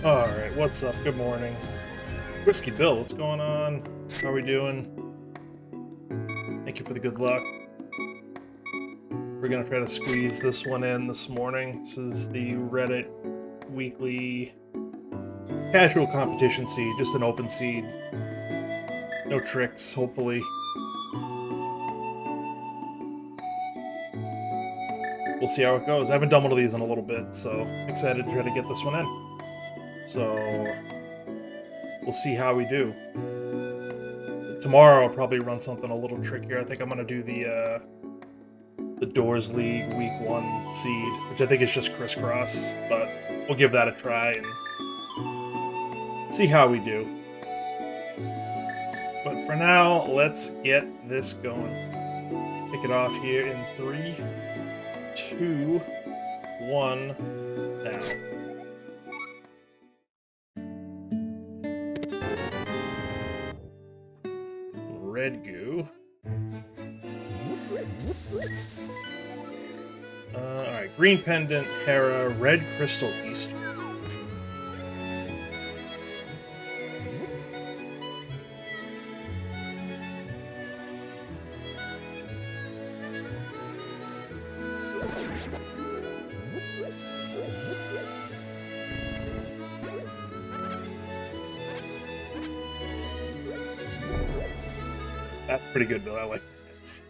Alright, what's up? Good morning. Whiskey Bill, what's going on? How are we doing? Thank you for the good luck. We're gonna try to squeeze this one in this morning. This is the Reddit weekly casual competition seed, just an open seed. No tricks, hopefully. We'll see how it goes. I haven't done one of these in a little bit, so excited to try to get this one in. So we'll see how we do. Tomorrow I'll probably run something a little trickier. I think I'm gonna do the Doors League Week 1 seed, which I think is just crisscross, but we'll give that a try and see how we do. But for now, let's get this going. Kick it off here in 3, 2, 1, now. Red goo. Alright, green pendant, Hera, red crystal, Easter. That's pretty good, though. I like that.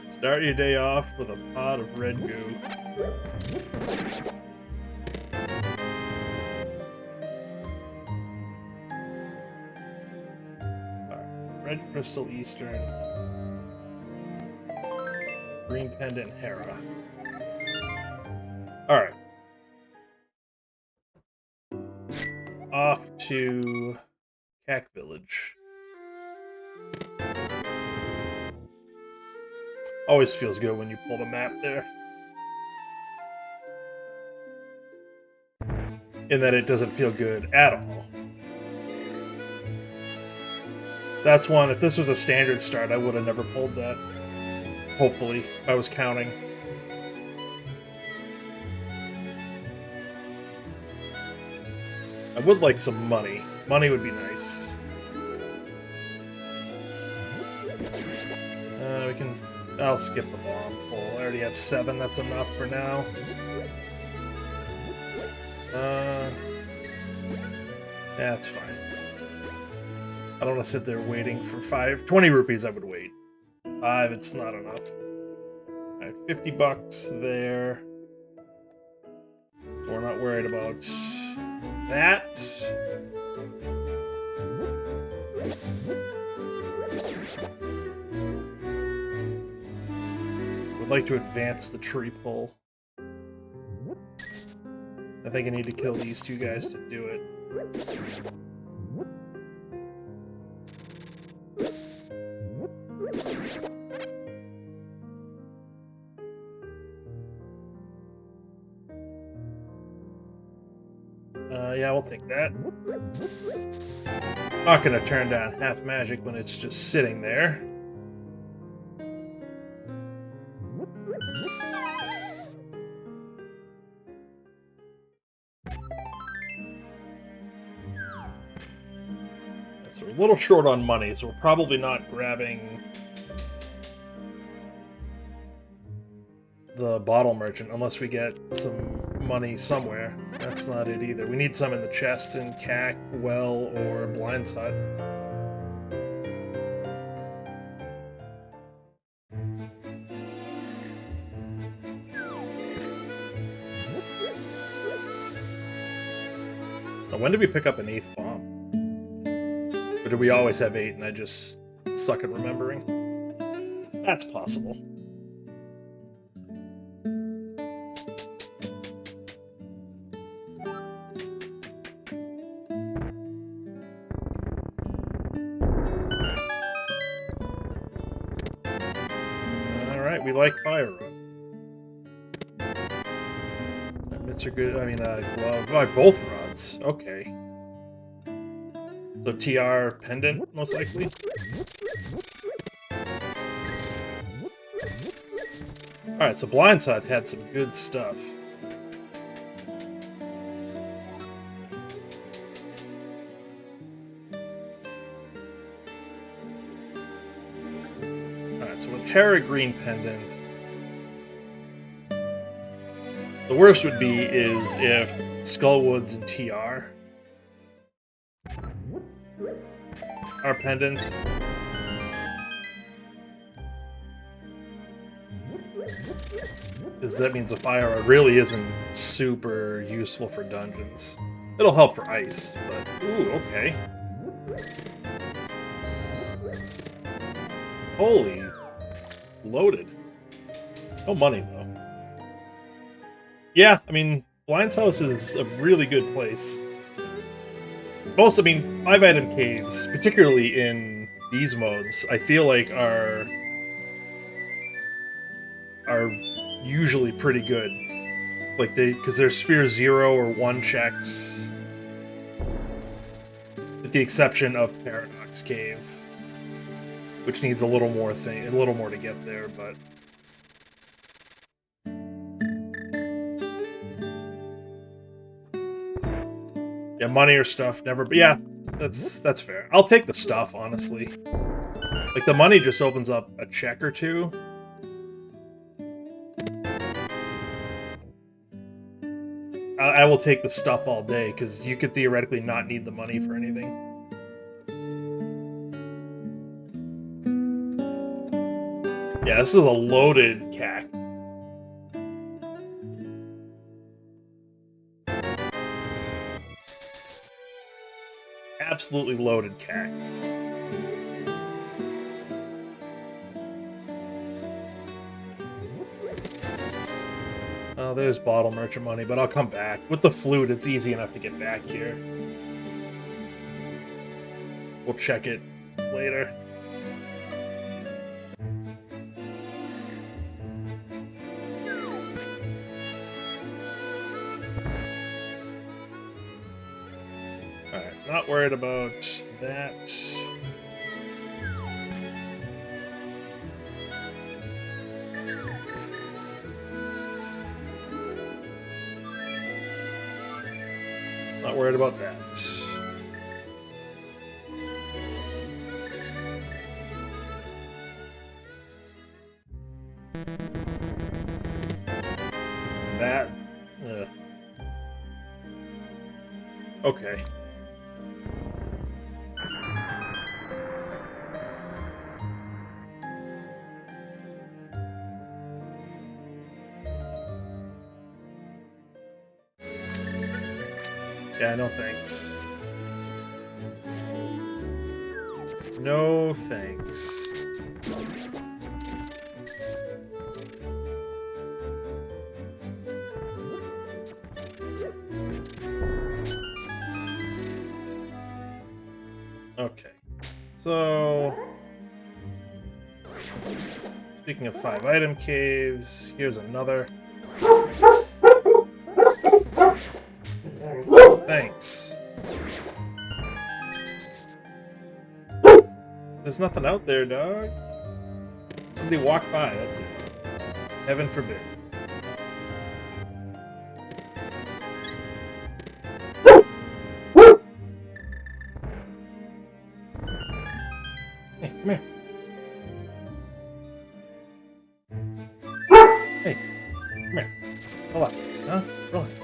Start your day off with a pot of red goo. Alright, red crystal, Eastern. Green pendant, Hera. Alright. Off to Cack Village. Always feels good when you pull the map there. In that it doesn't feel good at all. That's one, if this was a standard start, I would have never pulled that. Hopefully, if I was counting. I would like some money. Money would be nice. We can... I'll skip the bomb pull. I already have 7, that's enough for now. That's fine. I don't want to sit there waiting for 20 rupees I would wait. 5, it's not enough. Alright, 50 bucks there. So we're not worried about that. Would like to advance the tree pull. I think I need to kill these 2 guys to do it. I'll take that. Not gonna turn down half magic when it's just sitting there. So we're a little short on money, so we're probably not grabbing the bottle merchant unless we get some money somewhere. That's not it either. We need some in the chest in CAC, Well, or Blind's Hut. Now, when did we pick up an 8th bomb? Or do we always have 8 and I just suck at remembering? That's possible. Alright, we like Fire Rod. Mitts are good. I mean, glove. Oh, both rods. Okay. So TR pendant, most likely. Alright, so Blindside had some good stuff. Alright, so with Peregrine pendant, the worst would be is if Skullwoods and TR are pendants. Because that means the Fire Rod really isn't super useful for dungeons. It'll help for ice, but ooh, okay. Holy, loaded. No money though. Yeah, I mean, Blind's House is a really good place. Most, I mean, 5-item caves, particularly in these modes, I feel like are usually pretty good. Like because they're Sphere 0 or 1 checks, with the exception of Paradox Cave, which needs a little more to get there, but. Yeah, money or stuff, never. But yeah, that's fair. I'll take the stuff, honestly. Like, the money just opens up a check or two. I will take the stuff all day, because you could theoretically not need the money for anything. Yeah, this is a loaded CAC. Absolutely loaded CAC. Oh, there's bottle merchant money, but I'll come back. With the flute, it's easy enough to get back here. We'll check it later. Alright, not worried about that. Not worried about that. That. Okay. Yeah, no thanks. No thanks. Okay. So, speaking of 5-item caves, here's another. Thanks. There's nothing out there, dog. Somebody walk by, that's it. Heaven forbid. Hey, come here. Hey, come here. Relax, huh? Relax.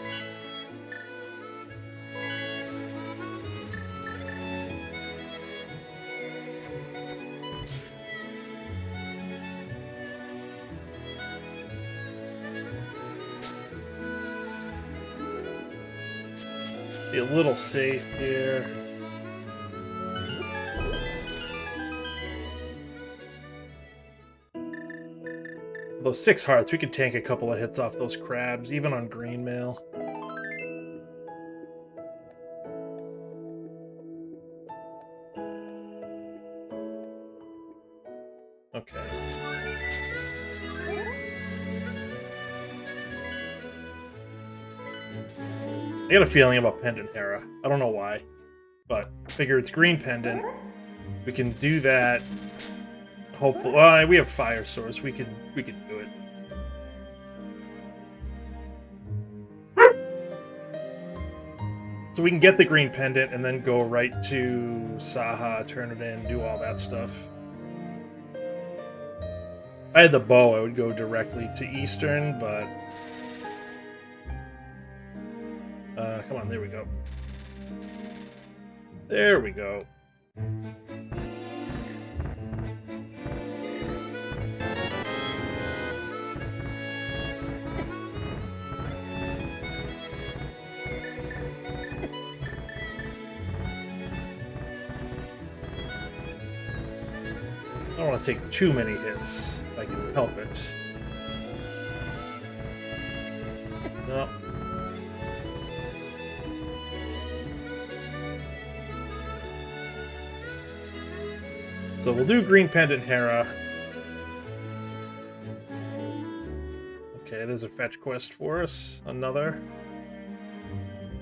Be a little safe here. Those 6 hearts, we could tank a couple of hits off those crabs, even on green mail. Okay. I got a feeling about Pendant Hera. I don't know why, but I figure it's green pendant. We can do that. Hopefully, well, we have Fire Source. We can do it. So we can get the green pendant and then go right to Saha, turn it in, do all that stuff. If I had the bow, I would go directly to Eastern, but come on, there we go. There we go. I don't want to take too many hits if I can help it. No. So we'll do Green Pendant Hera. Okay, there's a fetch quest for us. Another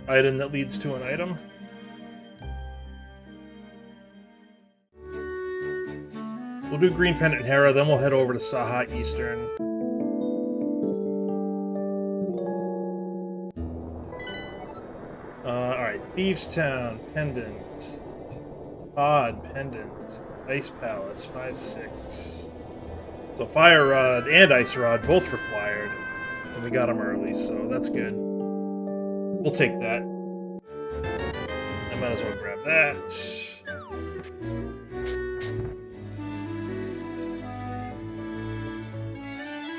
item that leads to an item. We'll do Green Pendant Hera, then we'll head over to Saha Eastern. Alright, Thieves Town, Pendant. Pod, Pendant. Ice Palace, 5/6. So Fire Rod and Ice Rod both required. And we got them early, so that's good. We'll take that. I might as well grab that.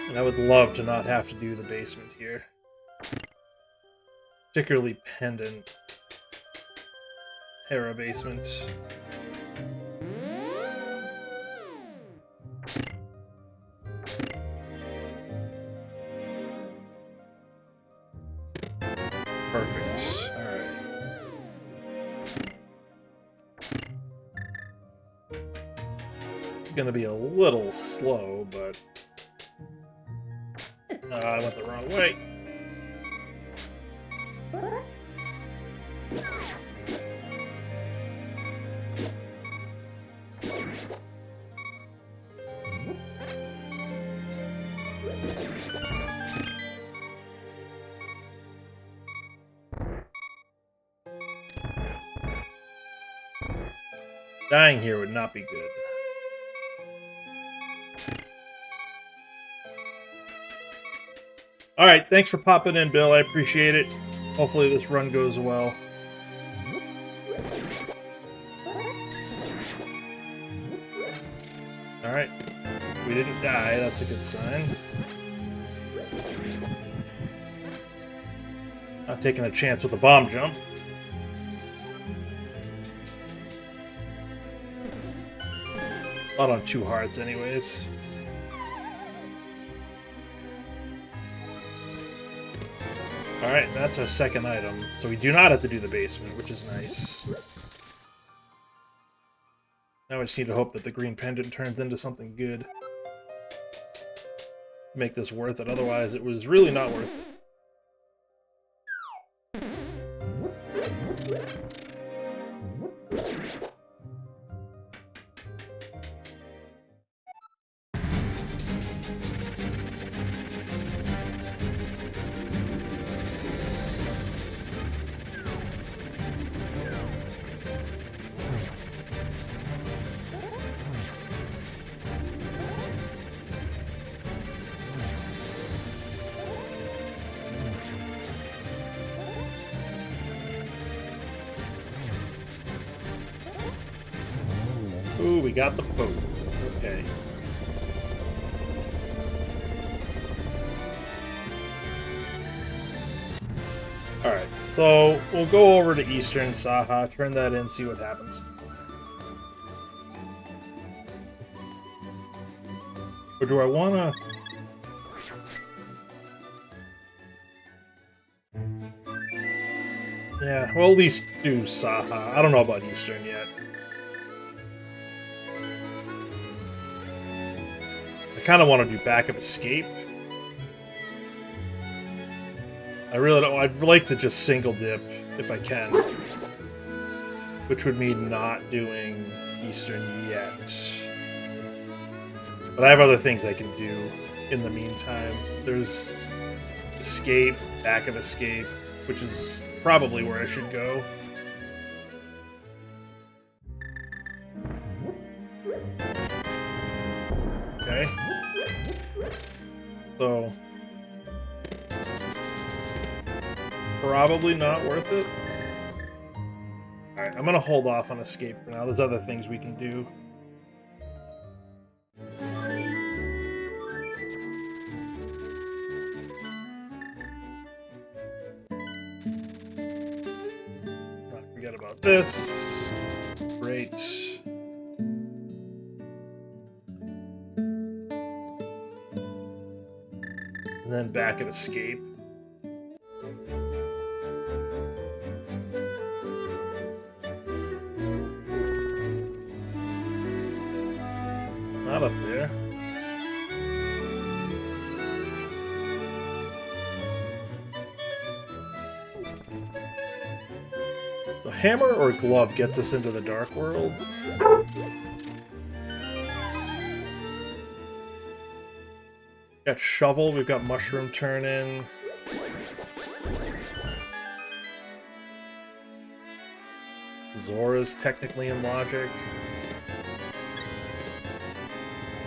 And I would love to not have to do the basement here. Particularly Pendant Hera basement. Perfect. Alright. Gonna be a little slow, but I went the wrong way. Dying here would not be good. Alright, thanks for popping in, Bill. I appreciate it. Hopefully this run goes well. Alright. We didn't die. That's a good sign. Not taking a chance with a bomb jump. Not on 2 hearts, anyways. Alright, that's our second item. So we do not have to do the basement, which is nice. Now we just need to hope that the green pendant turns into something good. Make this worth it, otherwise it was really not worth it. Ooh, we got the boat. Okay. Alright, so we'll go over to Eastern Saha, turn that in, see what happens. Or do I wanna... Yeah, we'll at least do Saha. I don't know about Eastern yet. I kind of want to do Backup Escape. I really don't. I'd like to just single dip if I can, which would mean not doing Eastern yet. But I have other things I can do in the meantime. There's Escape, Backup Escape, which is probably where I should go. Okay. So... probably not worth it. Alright, I'm gonna hold off on Escape for now. There's other things we can do. Not forget about this. Great. And then back at Escape. Not up there. So hammer or glove gets us into the Dark World. Got shovel, we've got mushroom turn-in. Zora's technically in logic.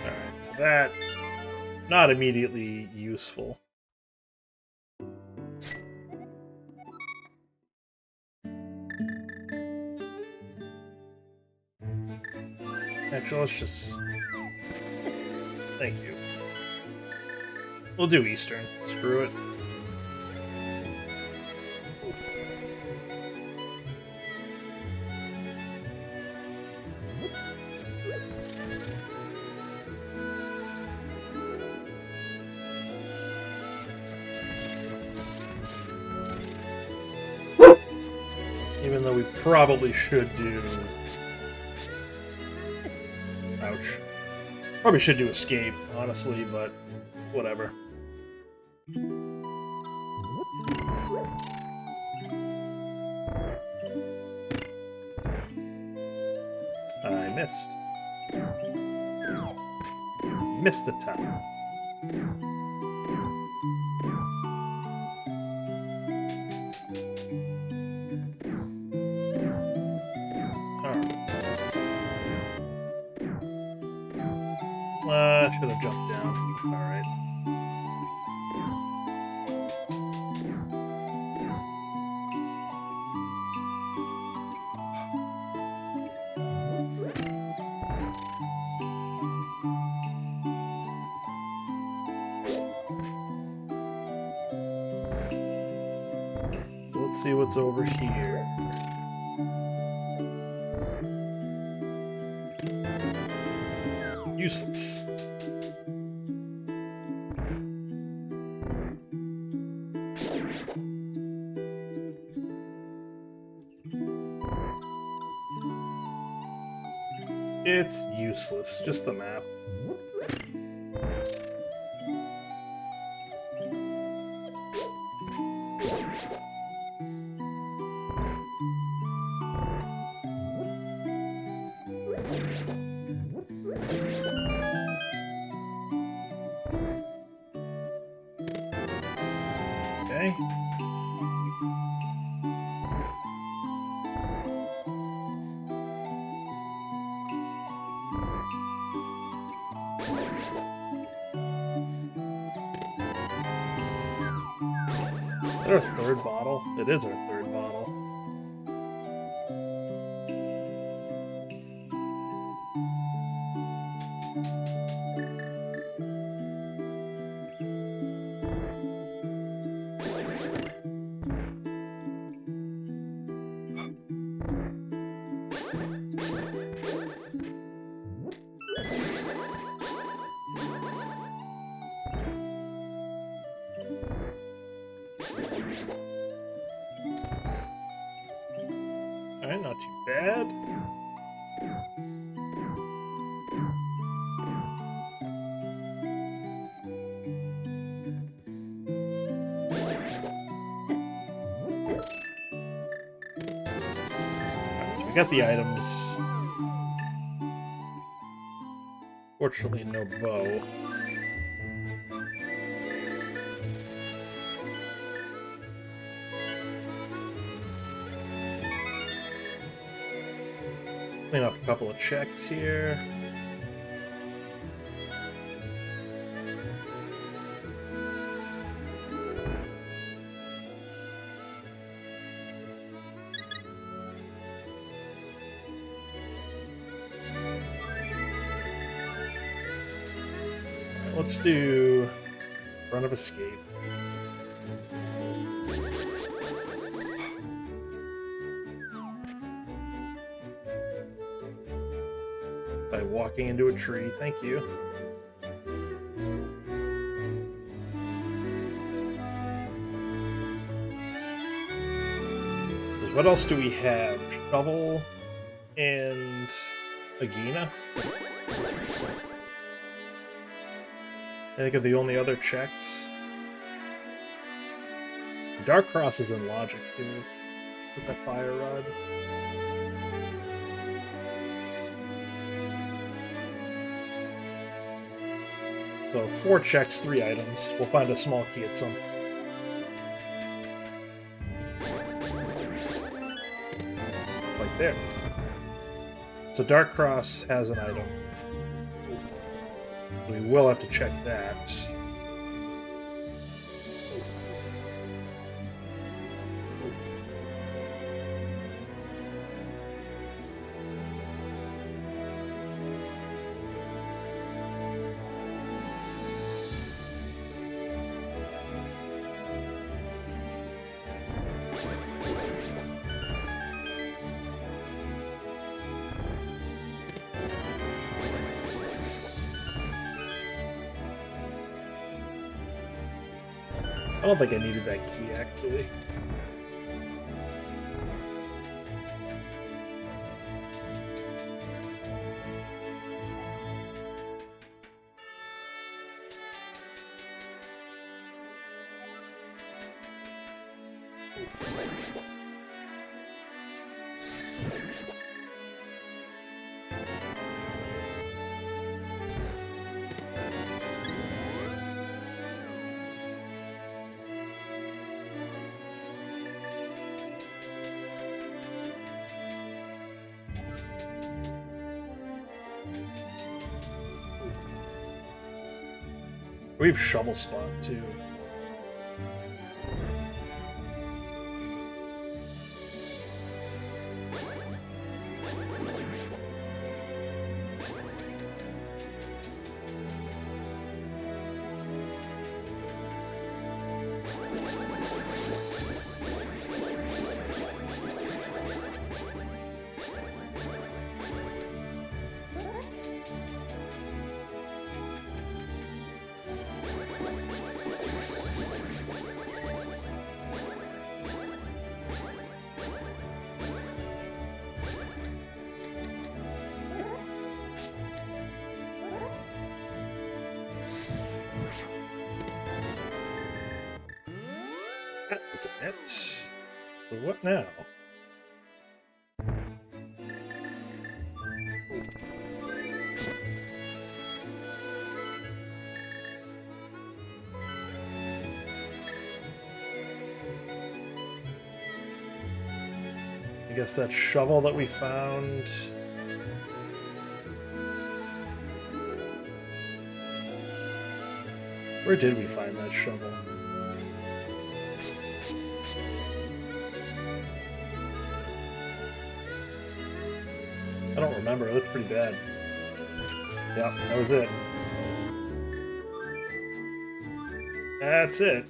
Alright, so that not immediately useful. Actually, let's just... Thank you. We'll do Eastern. Screw it. Even though we probably should do... Ouch. Probably should do Escape, honestly, but whatever. I missed. Missed the time. Should have jumped down. Alright. So let's see what's over here. Useless. It's useless, just the map. Okay. Is that our third bottle? It is our third bottle. bad. Alright, so we got the items. Fortunately, no bow. Clean up a couple of checks here. Let's do Front of Escape. By walking into a tree, thank you. What else do we have? Shovel and Agina? I think of the only other checks. Dark Cross is in logic too, with that fire rod. So 4 checks, 3 items. We'll find a small key at some. Like there. So Dark Cross has an item. So we will have to check that. I don't think I needed that key, actually. We have Shovel Spot, too. That was it. So what now? I guess that shovel that we found. Where did we find that shovel? I don't remember. It looked pretty bad. Yeah, that was it. That's it.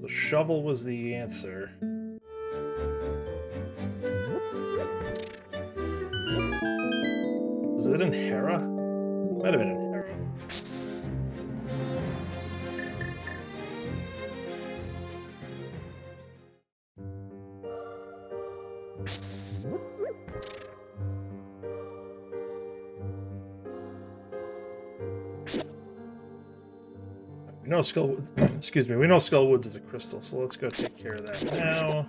The shovel was the answer. Was it in Hera? Might have been in Hera. We know Skullwoods. Excuse me. We know Skullwoods is a crystal, so let's go take care of that now.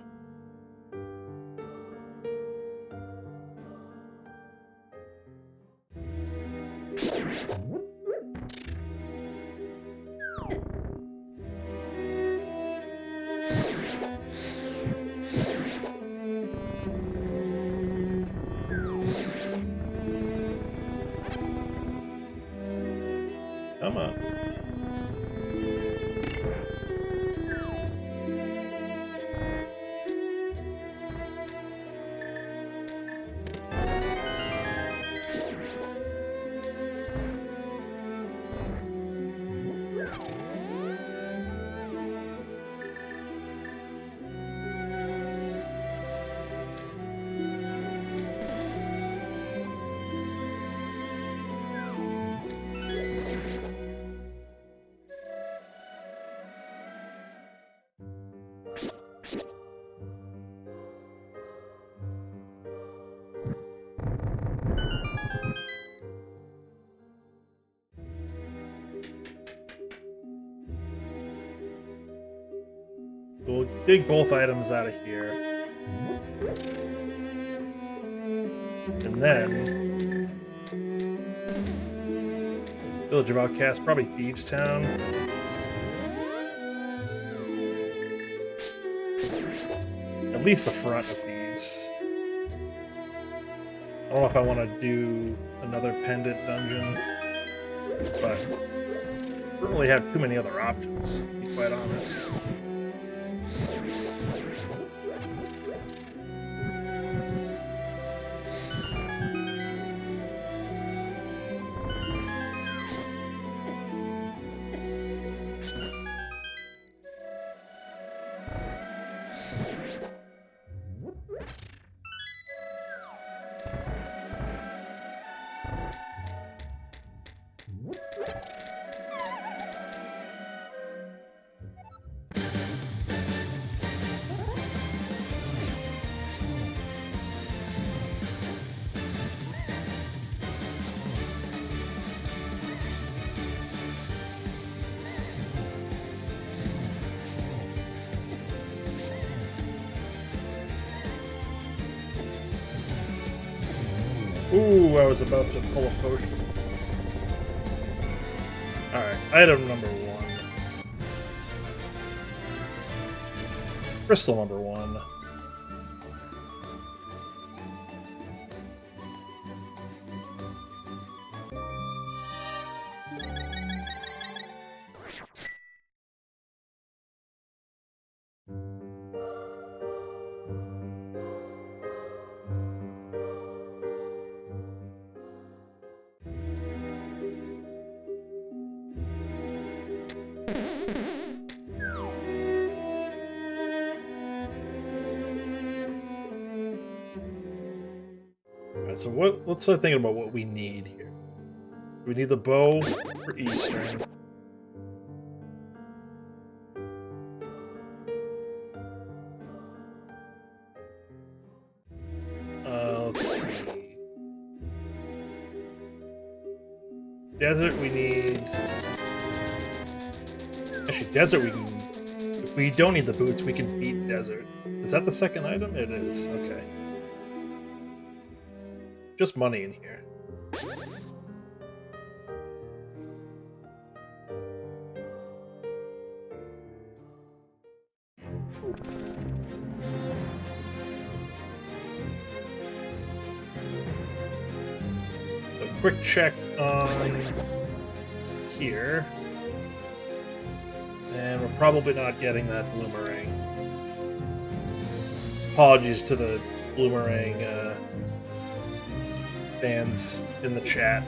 Come on. We'll dig both items out of here. And then... Village of Outcasts, probably Thieves Town. At least the front of Thieves. I don't know if I want to do another pendant dungeon, but I don't really have too many other options, to be quite honest. Ooh, I was about to pull a potion. Alright, item number 1. Crystal number 1. So let's start thinking about what we need here. We need the bow for Eastern. Let's see. Desert we need... Actually, desert we can... If we don't need the boots, we can beat desert. Is that the second item? It is. Okay. Just money in here. So quick check on here. And we're probably not getting that Bloomerang. Apologies to the Bloomerang fans in the chat.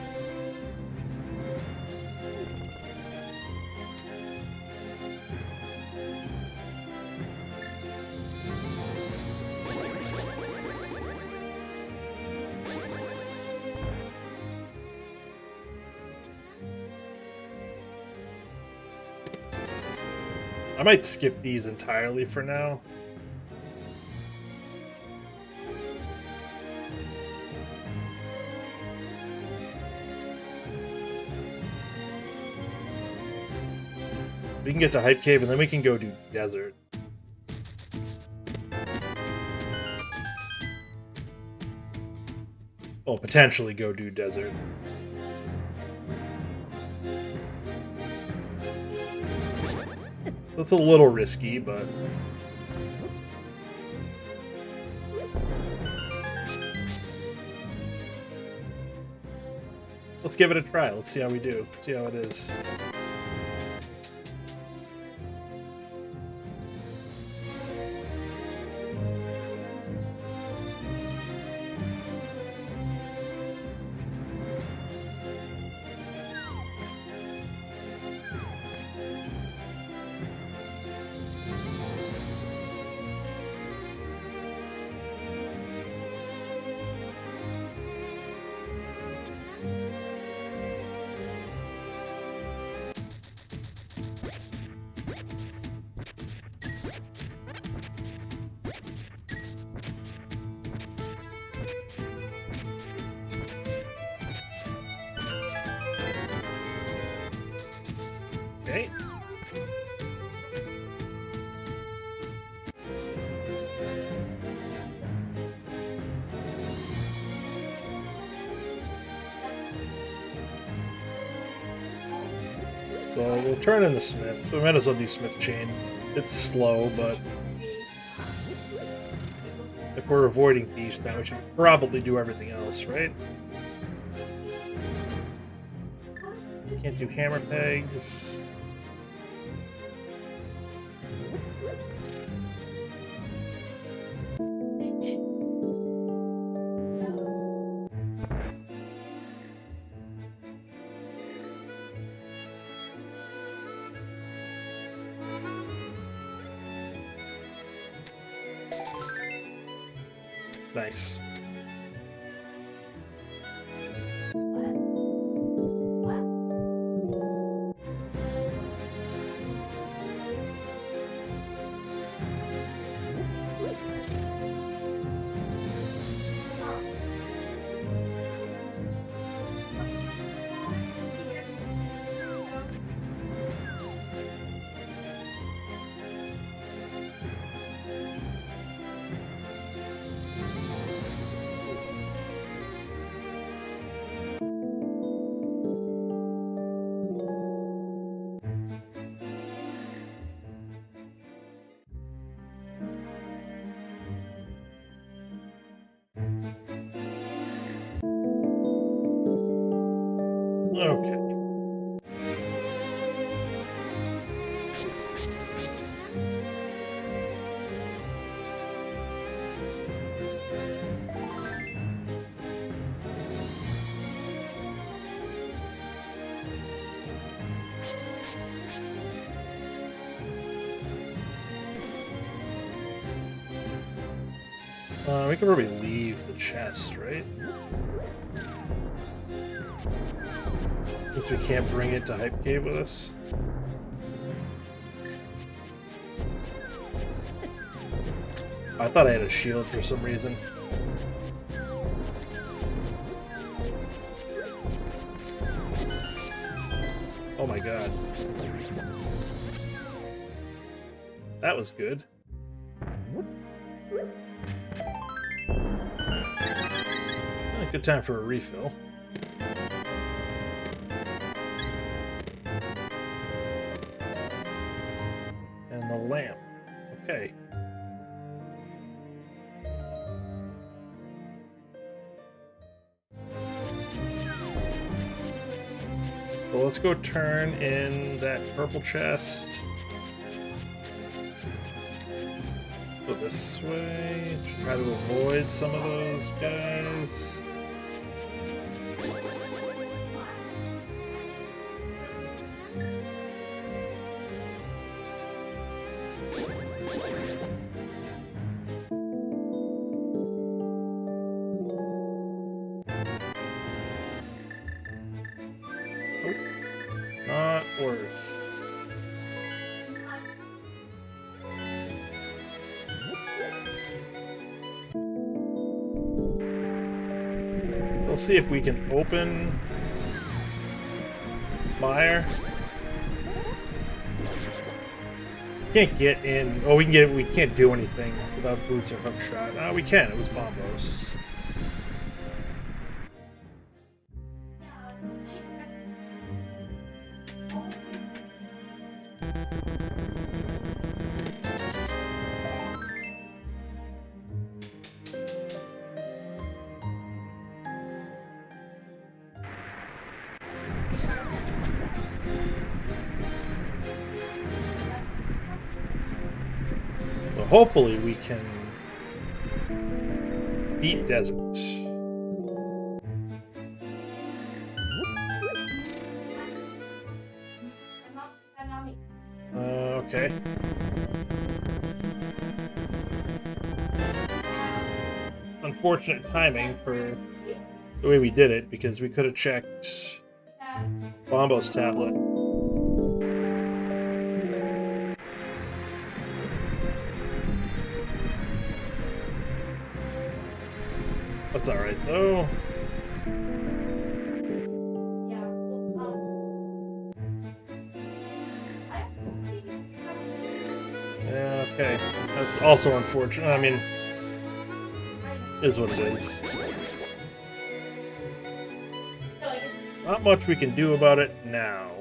I might skip these entirely for now. We can get to Hype Cave and then we can go do desert. Well, potentially go do desert. That's a little risky, but... let's give it a try. Let's see how we do. See how it is. Okay. So we'll turn in the Smith. We might as well do Smith Chain. It's slow, but if we're avoiding Beast now, we should probably do everything else, right? Can't do Hammer Pegs. Nice. Okay. We could probably leave the chest, right? Since we can't bring it to Hype Cave with us. I thought I had a shield for some reason. Oh my god. That was good. Good time for a refill. And the lamp. Okay. So let's go turn in that purple chest. Go this way. Try to avoid some of those guys. Not worth. So we'll see if we can open Mire. Can't get in. Oh, we can get. We can't do anything without boots or hook shot. We can. It was Bombos. So hopefully we can beat Desert. Okay. Unfortunate timing for the way we did it, because we could have checked Bombo's tablet. That's alright, though. Yeah, okay. That's also unfortunate. I mean, it is what it is. Not much we can do about it now.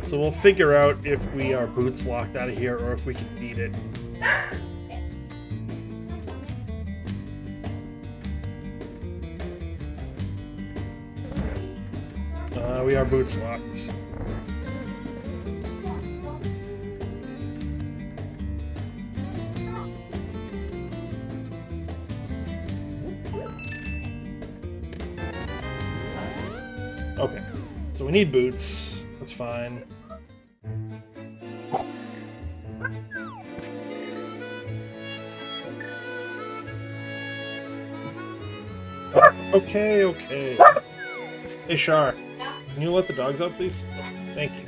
So we'll figure out if we are boots locked out of here or if we can beat it. We are boots locked. Okay, so we need boots. That's fine. Okay, okay. Hey, Shar. Can you let the dogs out, please? Thank you.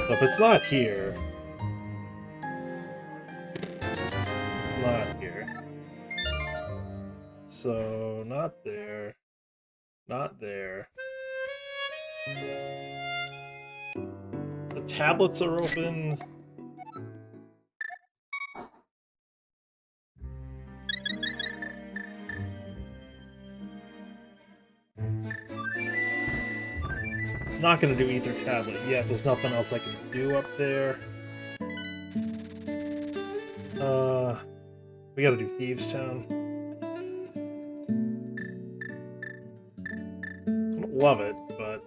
So if it's not here... It's not here. So, not there. Not there. The tablets are open. Not gonna do either tablet yet. There's nothing else I can do up there. We gotta do Thieves Town. I don't love it, but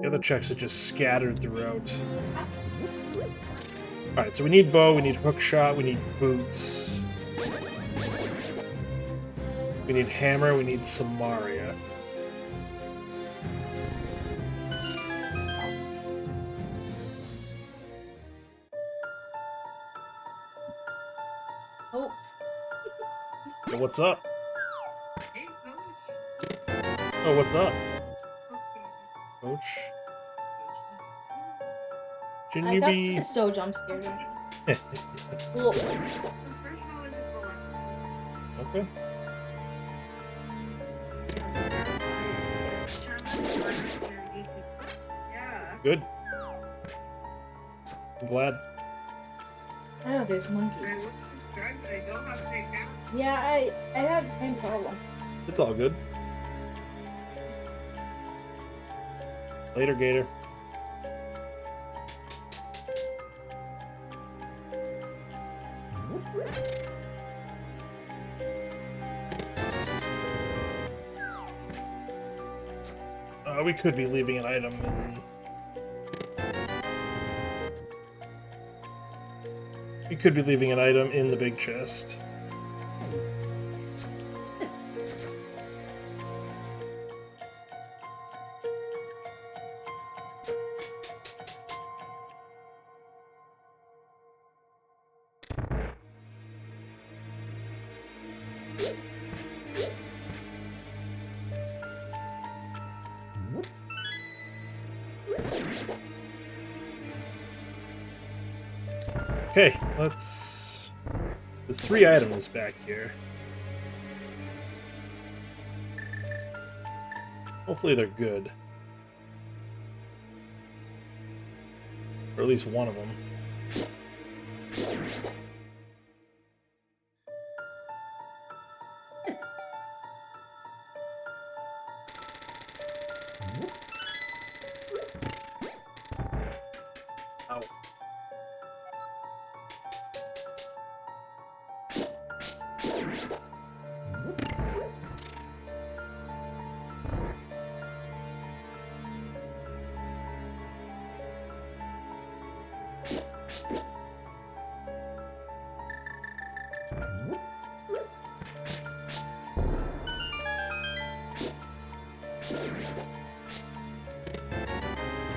the other checks are just scattered throughout. Alright, so we need bow, we need hookshot, we need boots. We need hammer, we need Samaria. Oh. Hey, what's up? Hey, Oh, what's up? Coach? Shouldn't you be... so jump scared. Okay. Yeah. Good. I'm glad. Oh, there's monkeys. Yeah, I have the same problem. It's all good. Later, Gator. We could be leaving an item in... We could be leaving an item in the big chest. Okay, let's... There's 3 items back here. Hopefully they're good. Or at least one of them. Ow.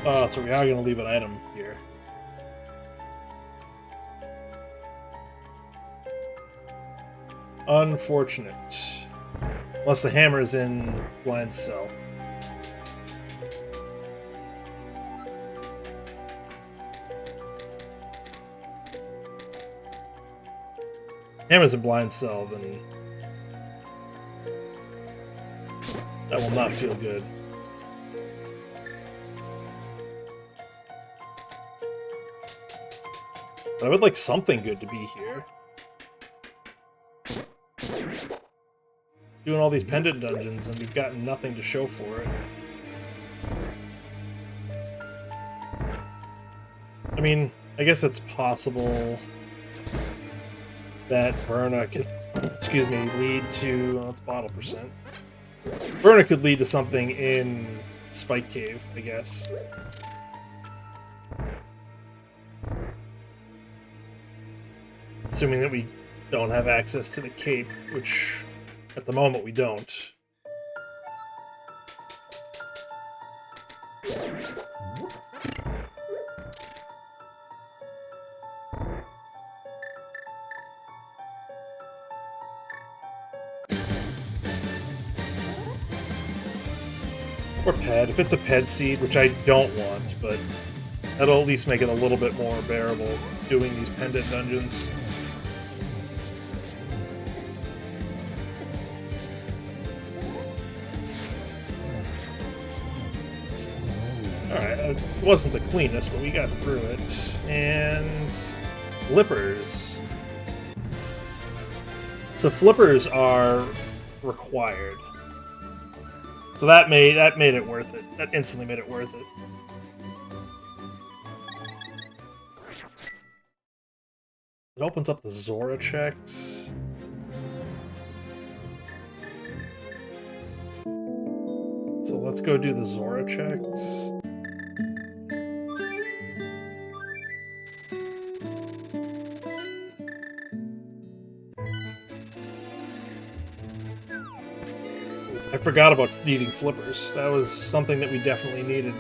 Oh, so we are going to leave an item here. Unfortunate. Unless the hammer's in blind cell. Hammer's in blind cell, then that will not feel good. But I would like something good to be here. Doing all these pendant dungeons and we've gotten nothing to show for it. I mean, I guess it's possible that Burna could, excuse me, lead to, well, it's bottle percent. Burna could lead to something in Spike Cave, I guess. Assuming that we don't have access to the cape, which at the moment we don't. Or Ped. If it's a Ped seed, which I don't want, but that'll at least make it a little bit more bearable doing these pendant dungeons. Alright, it wasn't the cleanest, but we got through it. And flippers. So flippers are required. So that made it worth it. That instantly made it worth it. It opens up the Zora checks. So let's go do the Zora checks. I forgot about needing flippers. That was something that we definitely needed.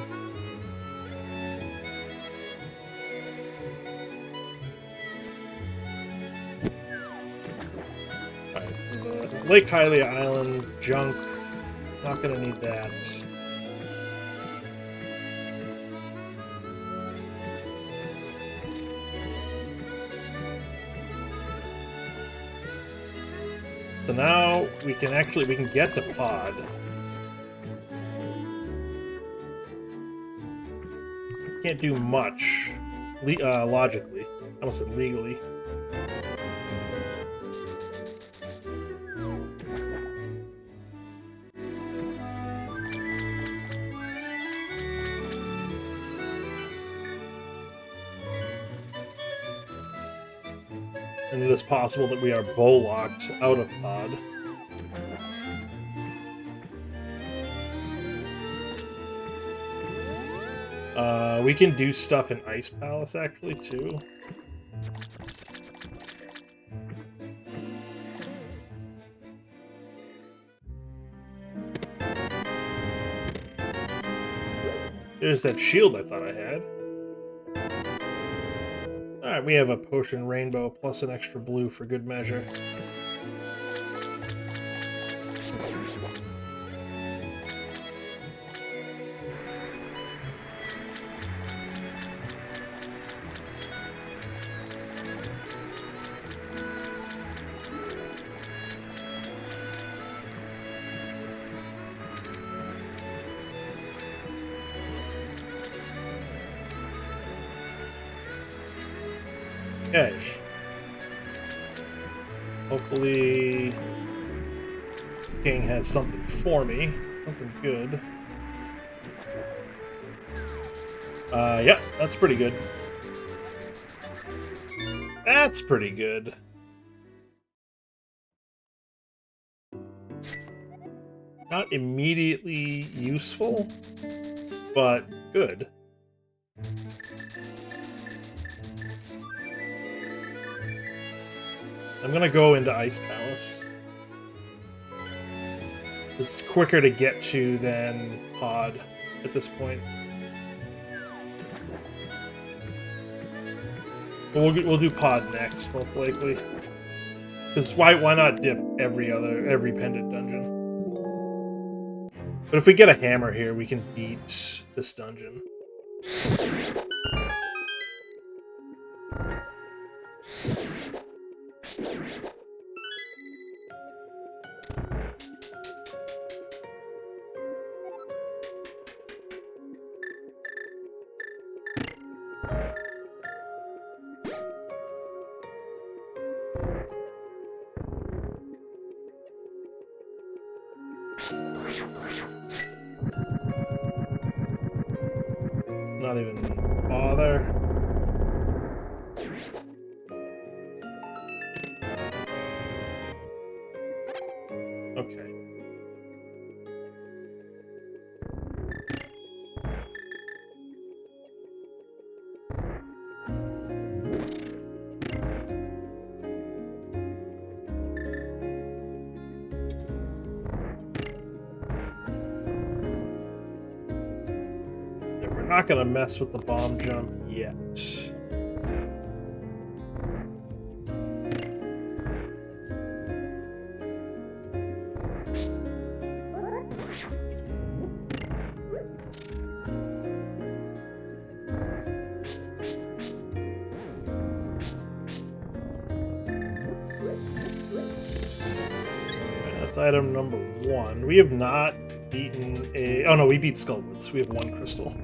Alright, Lake Hylia Island, junk. Not gonna need that. So now we can get to Pod. Can't do much logically. I almost said legally. And it is possible that we are bow-locked out of Pod. We can do stuff in Ice Palace, actually, too. There's that shield I thought I had. Alright, we have a potion rainbow plus an extra blue for good measure. Okay. Hopefully, King has something for me. Something good. Yep, that's pretty good. That's pretty good. Not immediately useful, but good. I'm gonna go into Ice Palace. It's quicker to get to than Pod at this point. We'll do Pod next, most likely. Because why not dip every pendant dungeon? But if we get a hammer here, we can beat this dungeon. Not even bother. Okay. We're not gonna mess with the bomb jump yet. That's item number 1. We have not beaten a... Oh no, we beat Skullwoods. We have 1 crystal.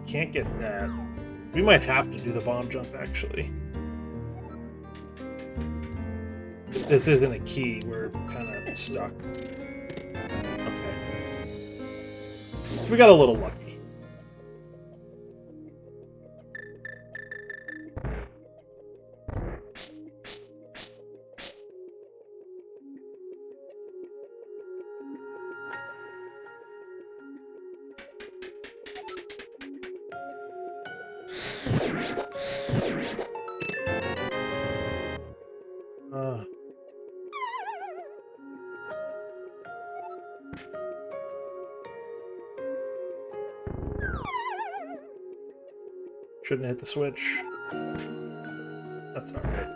Can't get that. We might have to do the bomb jump, actually. If this isn't a key, we're kind of stuck. Okay. We got a little lucky. Shouldn't hit the switch. That's not right.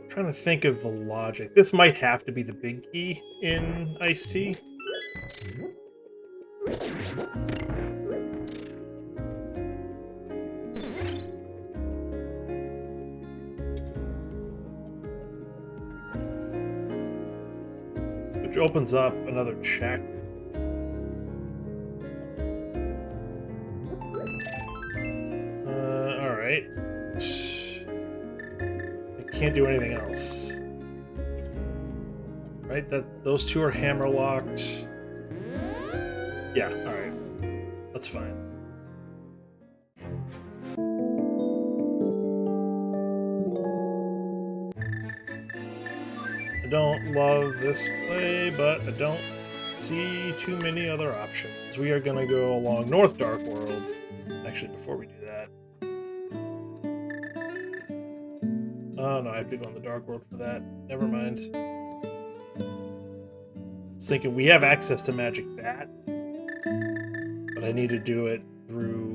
Trying to think of the logic. This might have to be the big key in Ice-T. Which opens up another check. Alright. Can't do anything else. Right? Those 2 are hammer locked. Yeah, alright. That's fine. I don't love this play, but I don't see too many other options. We are gonna go along North Dark World. Actually, before we do that. Oh no, I have to go on the Dark World for that. Never mind. I was thinking we have access to Magic Bat, but I need to do it through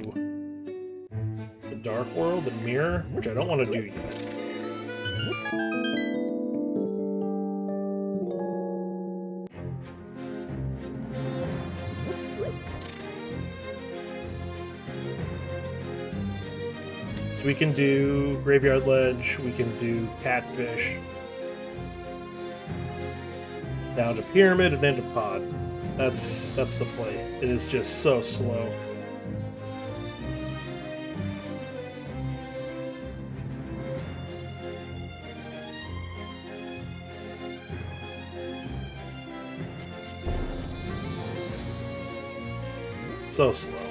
the Dark World, the Mirror, which I don't want to do yet. So we can do Graveyard Ledge, we can do Catfish, down to Pyramid and into Pod. That's the play. It is just so slow. So slow.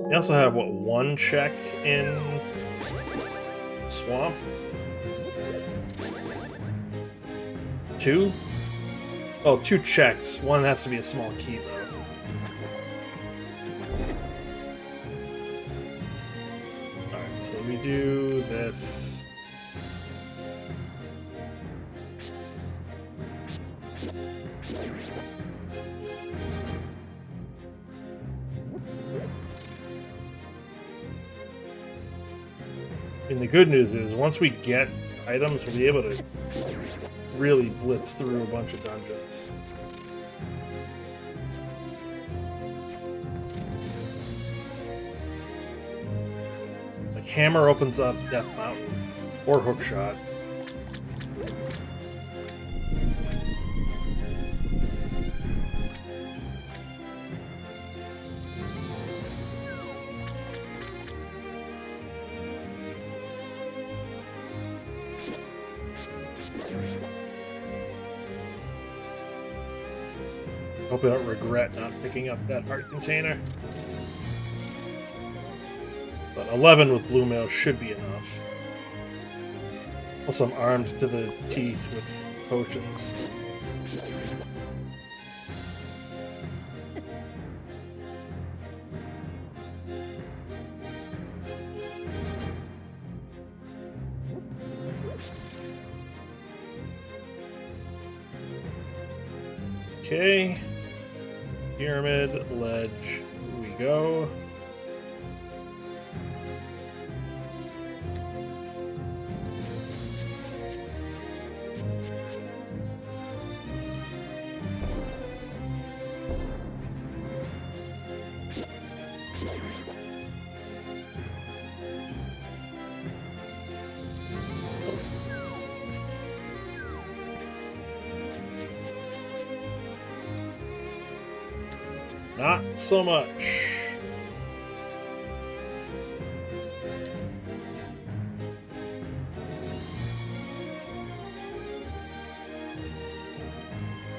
They also have, what, one check in Swamp? Two? Oh, two checks. One has to be a small key, though. Alright, so we do this. And the good news is, once we get items, we'll be able to really blitz through a bunch of dungeons. Like, Hammer opens up Death Mountain, or Hookshot. Hope I don't regret not picking up that heart container. But 11 with Blue Mail should be enough. Also, I'm armed to the teeth with potions. Okay. Pyramid, ledge, here we go. Not so much.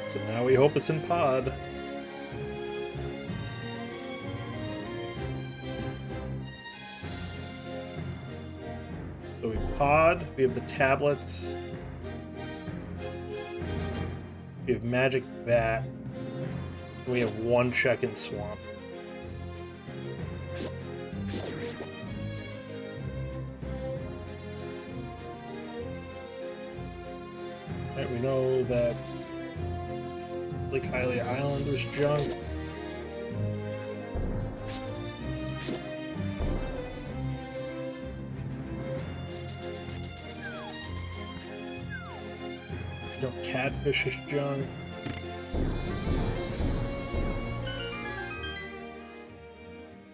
So now we hope it's in Pod. So we Pod, we have the tablets. We have Magic Bat. We have one check in Swamp. Alright, we know that Lake Hylia Island was junk. You know, Catfish is junk.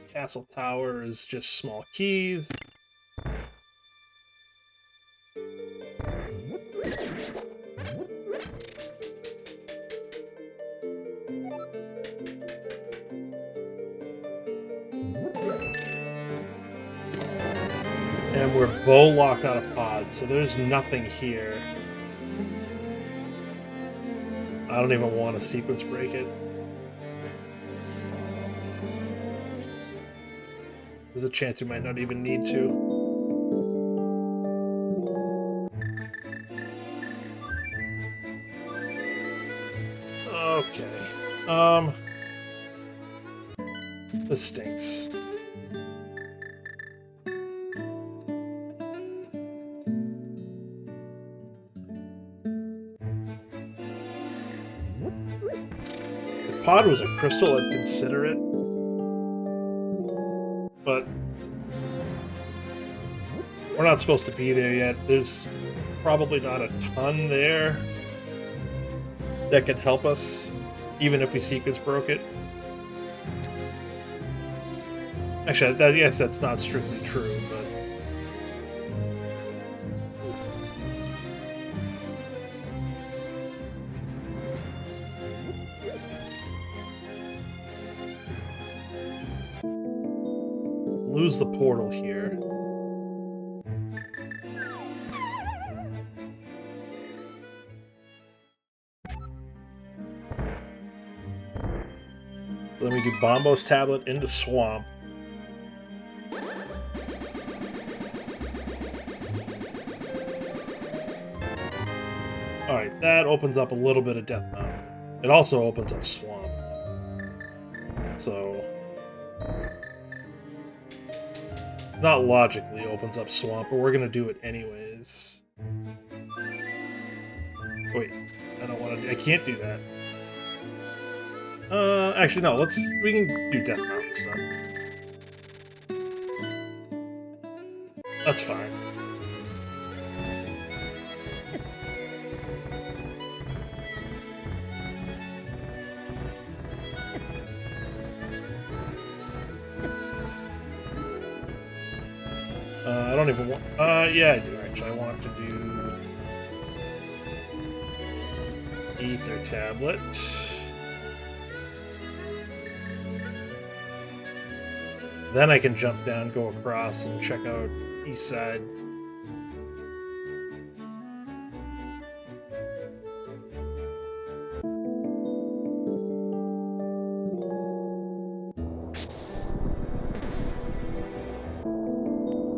Castle Tower is just small keys. And we're bow lock out of Pod, so there's nothing here. I don't even want to sequence break it. There's a chance we might not even need to. Okay. This stinks. pod was a crystal, I'd consider it. But we're not supposed to be there yet. There's probably not a ton there that can help us, even if we sequence broke it. Actually, I guess that's not strictly true, but... lose the portal here. So then we do Bombo's tablet into Swamp. Alright, that opens up a little bit of Death Mountain. It also opens up Swamp. So... not logically opens up Swamp, but we're gonna do it anyways. Wait, I don't want to. I can't do that. Actually, no. We can do Death Mountain stuff. That's fine. I don't even want... yeah, I do, actually. I want to do... Ether Tablet. Then I can jump down, go across, and check out East Side.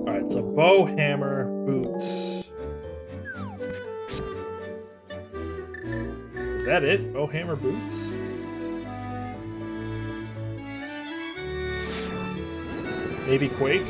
Alright, so bow, hammer, boots. Is that it? Bow, hammer, boots? Maybe Quake?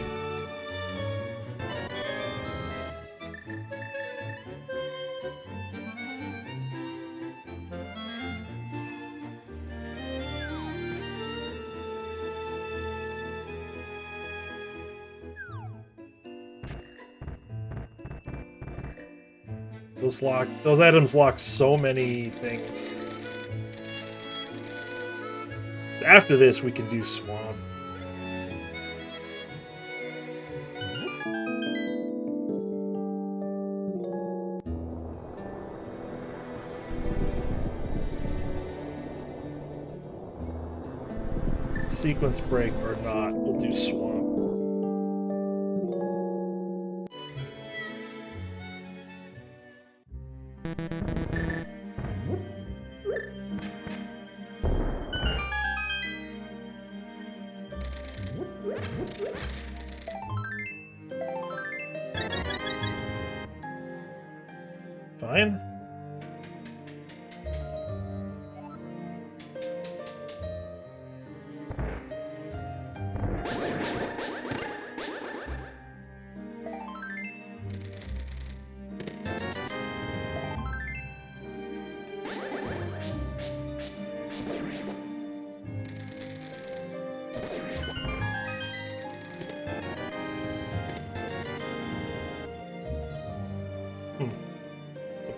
Those items lock so many things. So after this, we can do Swamp. Sequence break or not, we'll do Swamp. Fine.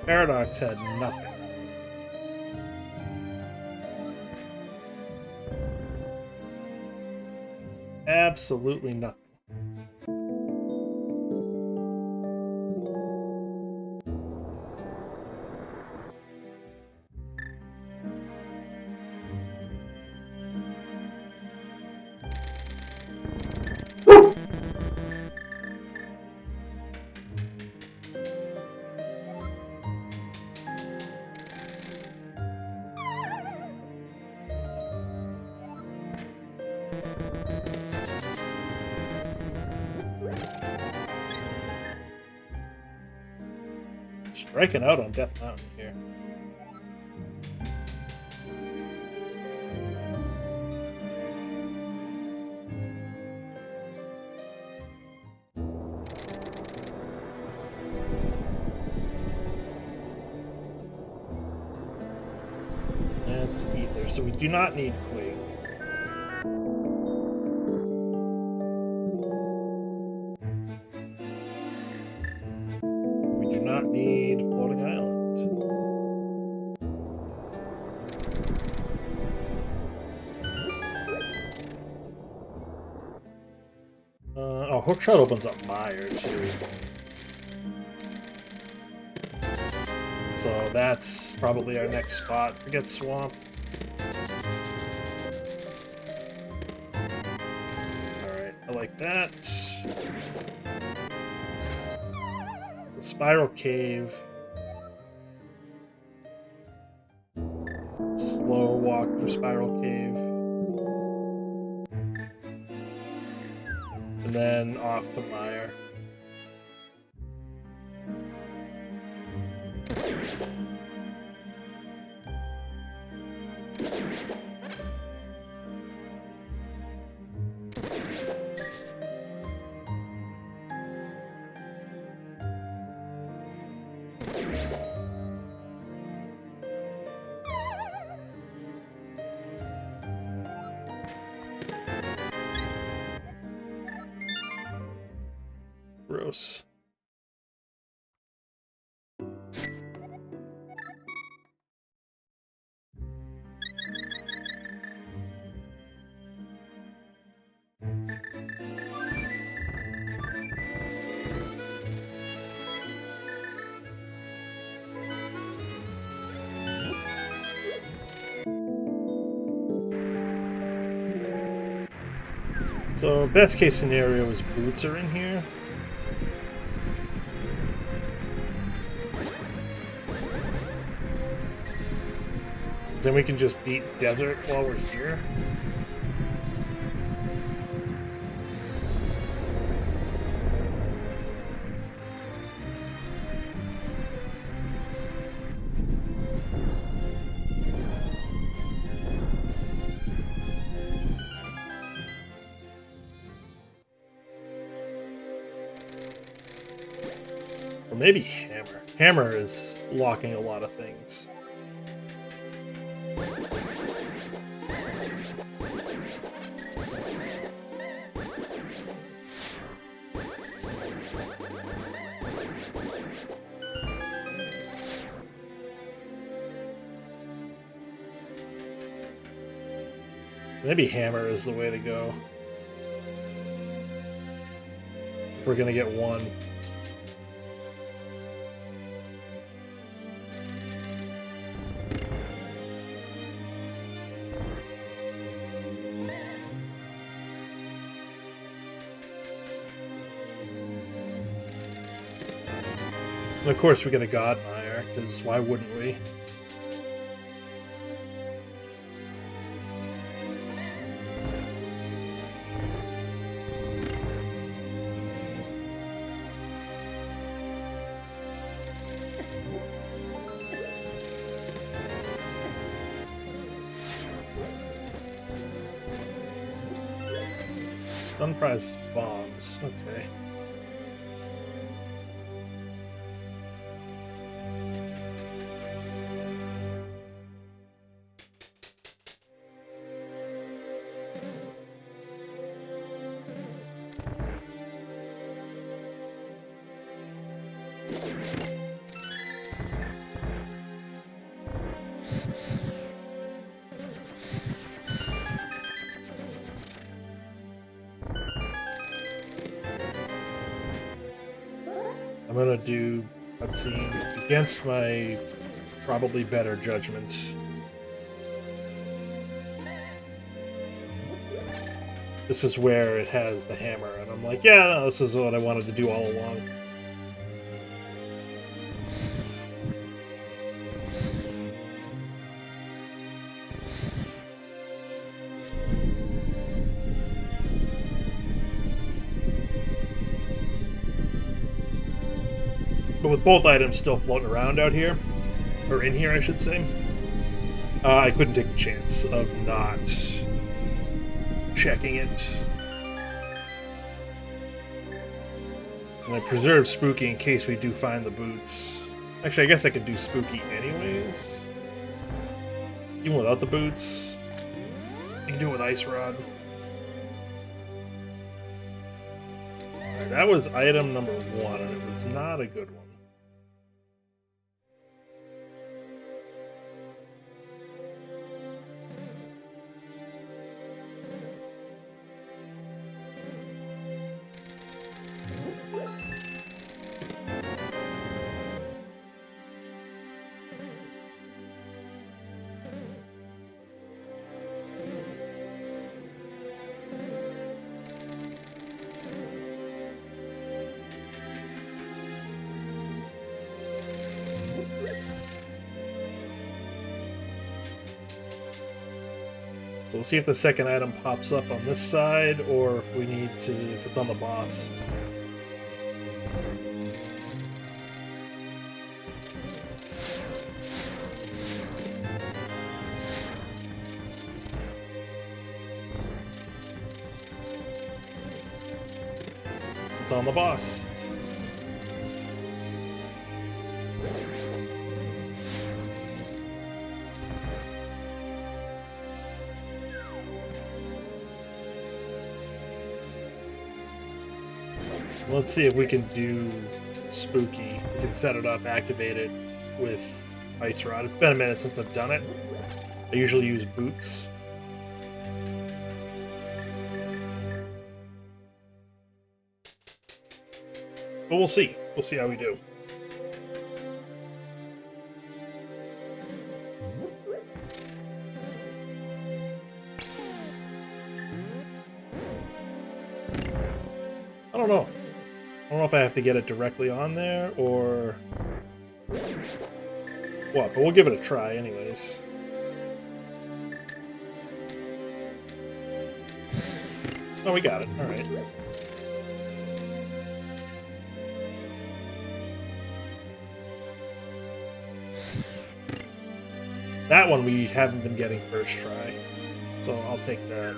Paradox had nothing. Absolutely nothing. Striking out on Death Mountain here. And against ether, so we do not need Quake. We do not need Floating Island. Oh, Hookshot opens up Mire too. So that's probably our next spot. Forget Swamp. Alright, I like that. The Spiral Cave. Slow walk through Spiral Cave. And then off to Mire. Gross. So, best case scenario is boots are in here. Then we can just beat Desert while we're here. Or maybe Hammer. Hammer is locking a lot of things. So maybe Hammer is the way to go. If we're gonna get one. And of course we get a God Mire, because why wouldn't we? Stun prize bombs, okay. I'm gonna do cutscene against my probably better judgment. This is where it has the hammer, and I'm like, yeah, no, this is what I wanted to do all along. But with both items still floating around out here, or in here, I should say, I couldn't take the chance of not checking it. And I preserved Spooky in case we do find the boots. Actually, I guess I could do Spooky anyways. Even without the boots. You can do it with Ice Rod. Alright, that was item number 1, and it was not a good one. So we'll see if the second item pops up on this side, or if we need to, if it's on the boss. It's on the boss. Let's see if we can do Spooky. We can set it up, activate it with Ice Rod. It's been a minute since I've done it. I usually use boots. But we'll see. We'll see how we do. I don't know. I don't know if I have to get it directly on there or what, but we'll give it a try anyways. Oh, we got it. All right. That one we haven't been getting first try, so I'll take that.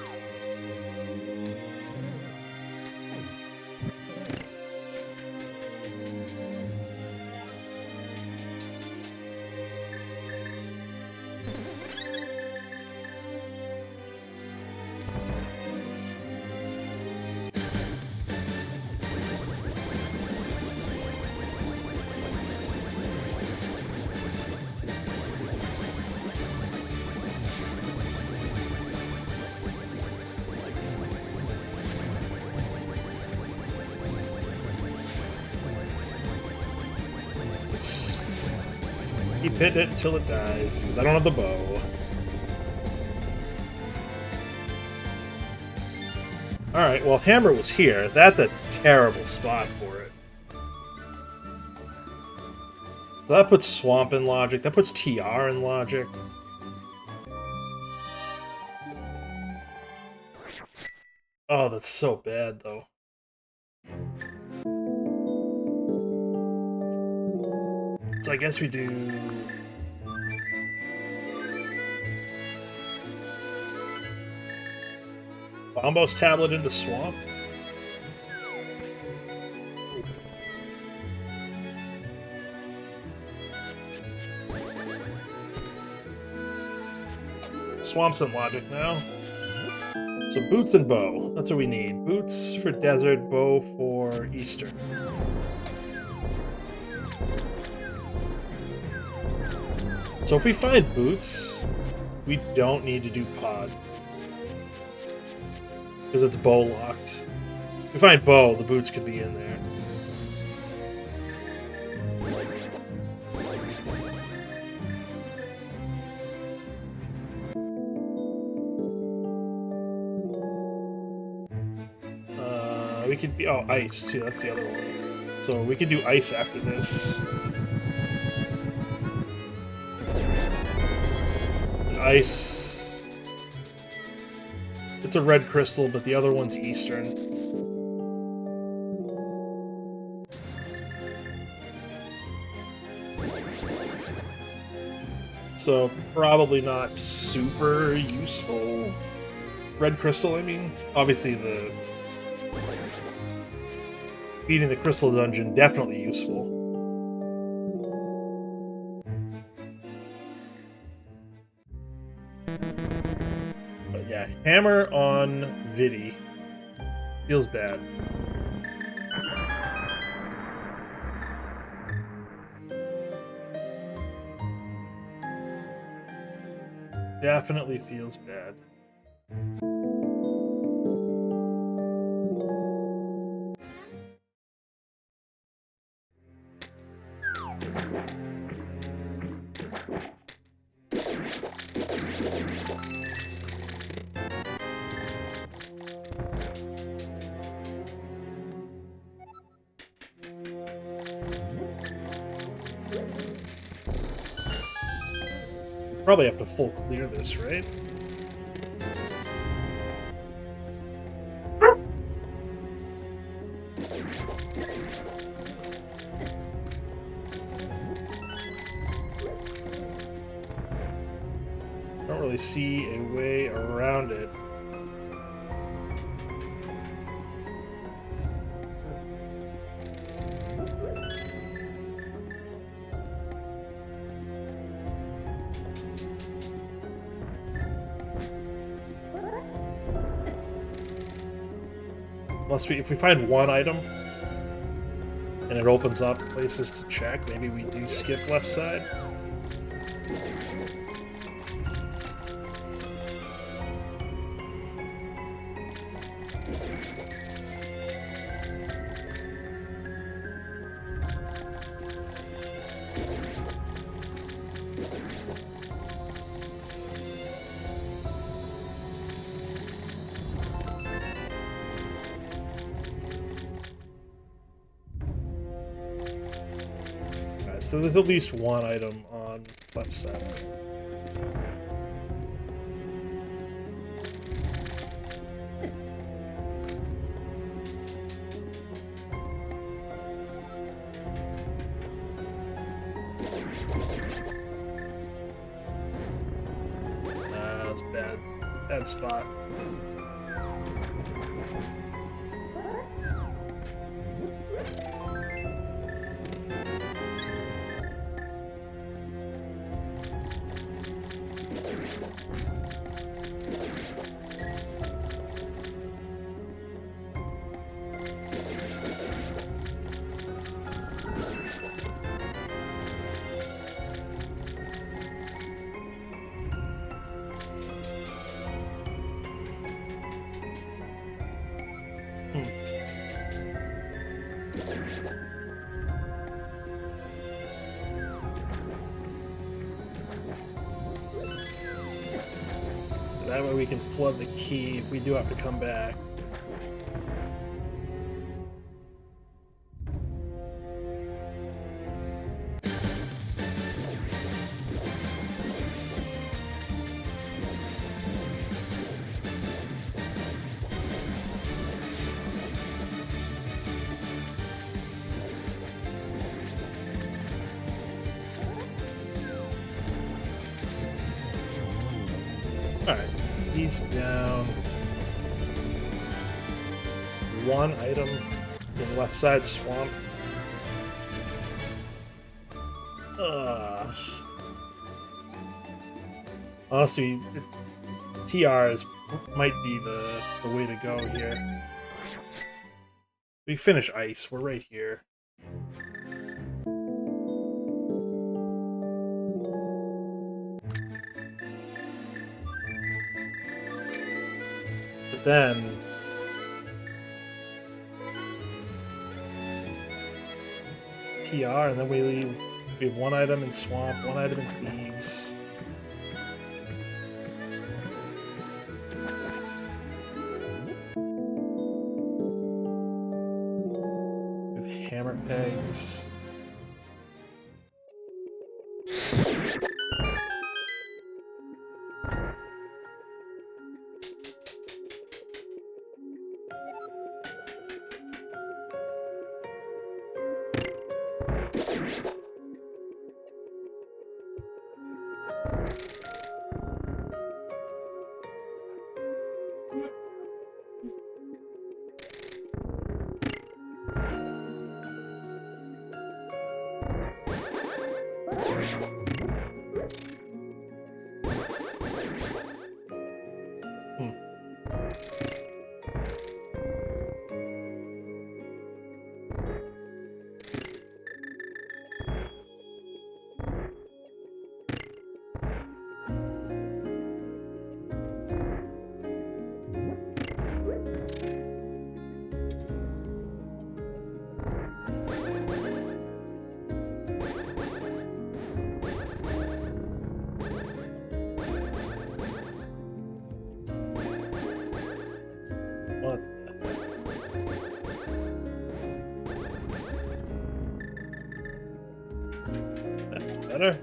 Keep hitting it until it dies, because I don't have the bow. Alright, well, Hammer was here. That's a terrible spot for it. So that puts Swamp in logic. That puts TR in logic. Oh, that's so bad, though. So I guess we do... Bombos Tablet into Swamp? Swamp's in logic now. So boots and bow. That's what we need. Boots for desert, bow for eastern. So if we find boots, we don't need to do pod. Because it's bow locked. If we find bow, the boots could be in there. We could be... Oh, ice, too. That's the other one. So we could do ice after this. Ice. It's a red crystal, but the other one's eastern. So probably not super useful. Red crystal, I mean. Obviously the beating the crystal dungeon, definitely useful. Yeah, hammer on Vidi. Feels bad. Definitely feels bad. Probably have to full clear this, right? Don't really see a way around it. If we find one item and it opens up places to check, maybe we do skip left side. So there's at least one item on left side. That's bad. Bad spot. That way we can flood the key if we do have to come back. Alright, he's down. One item in left side swamp. Honestly, TR might be the way to go here. We finish ice, we're right here. But then TR, and then we have one item in swamp, one item in thieves. We have hammer pegs. better.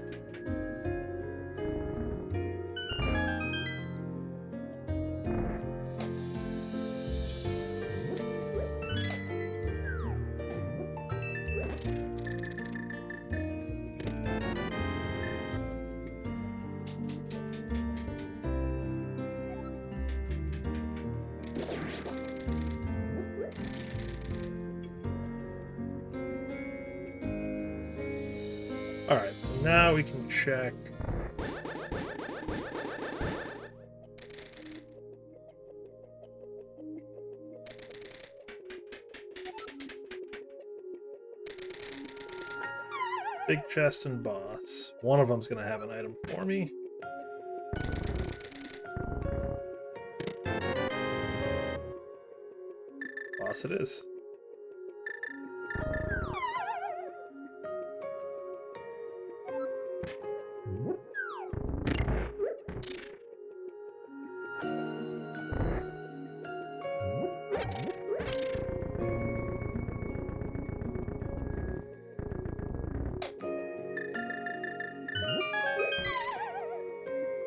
Alright, so now we can check. Big chest and boss. One of them's gonna have an item for me. Boss it is.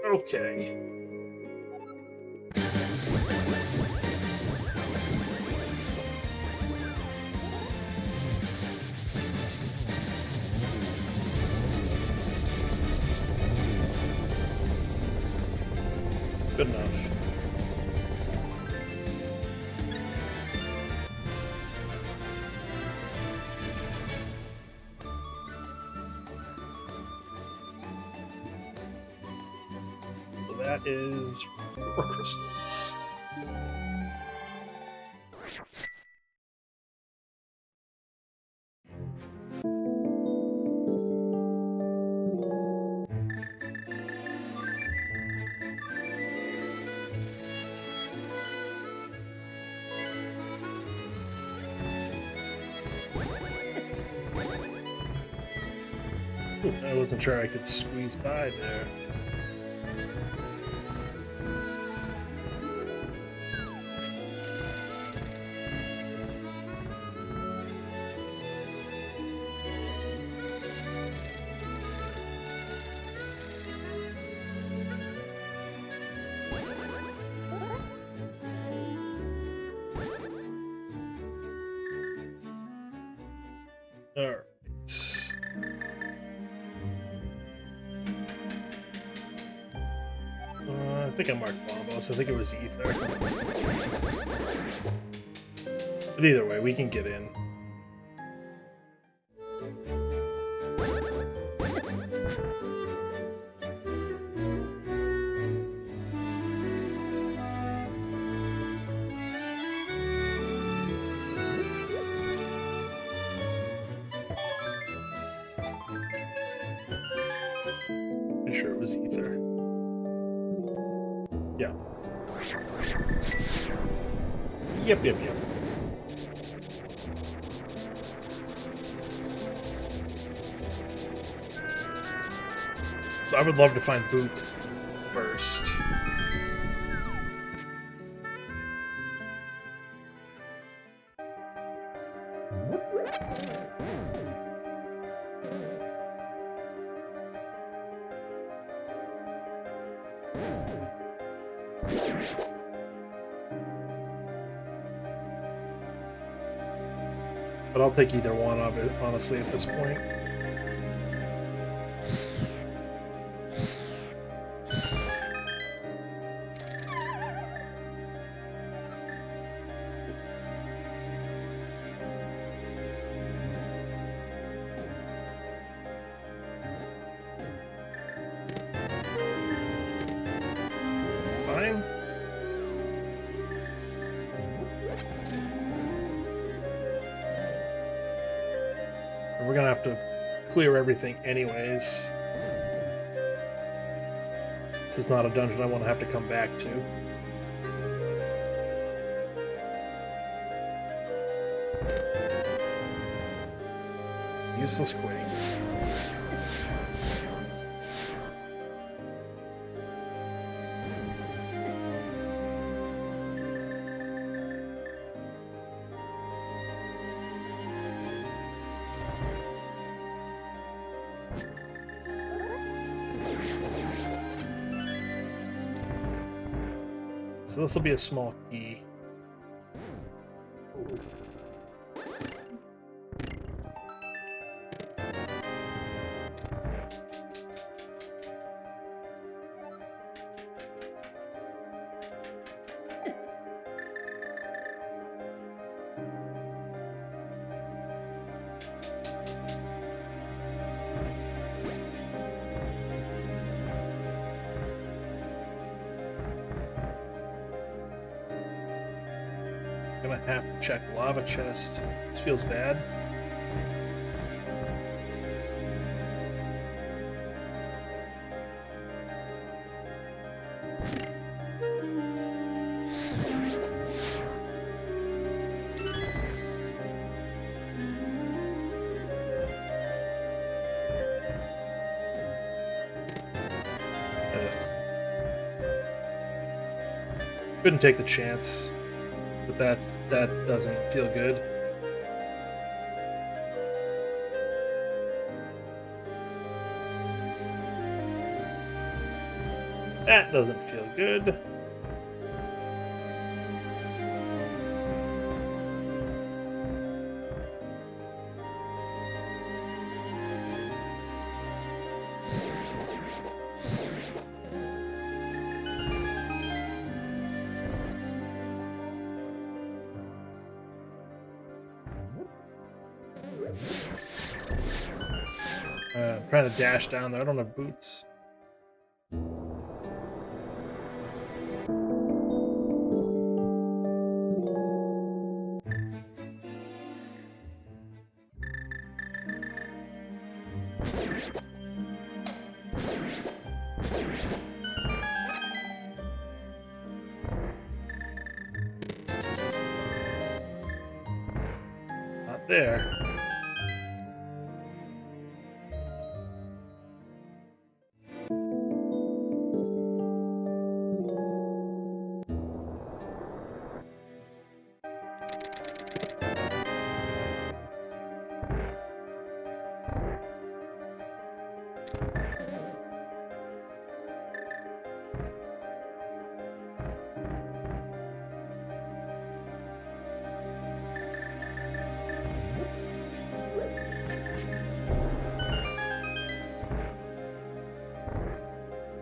Okay. Good enough. So that is 4 crystals. Ooh, I wasn't sure I could squeeze by there. Alright. I think I marked Bombos. I think it was Ether. But either way, we can get in. Pretty sure it was Ether. Yeah. Yep. So I would love to find Boots first. But I'll take either one of it, honestly, at this point. Fine. We're gonna have to clear everything anyways. This is not a dungeon I want to have to come back to. Useless quitting. So this will be a small key. Gonna have to check lava chest. This feels bad. Couldn't take the chance. But that doesn't feel good. That doesn't feel good. I'm trying to dash down there. I don't have boots. Not there.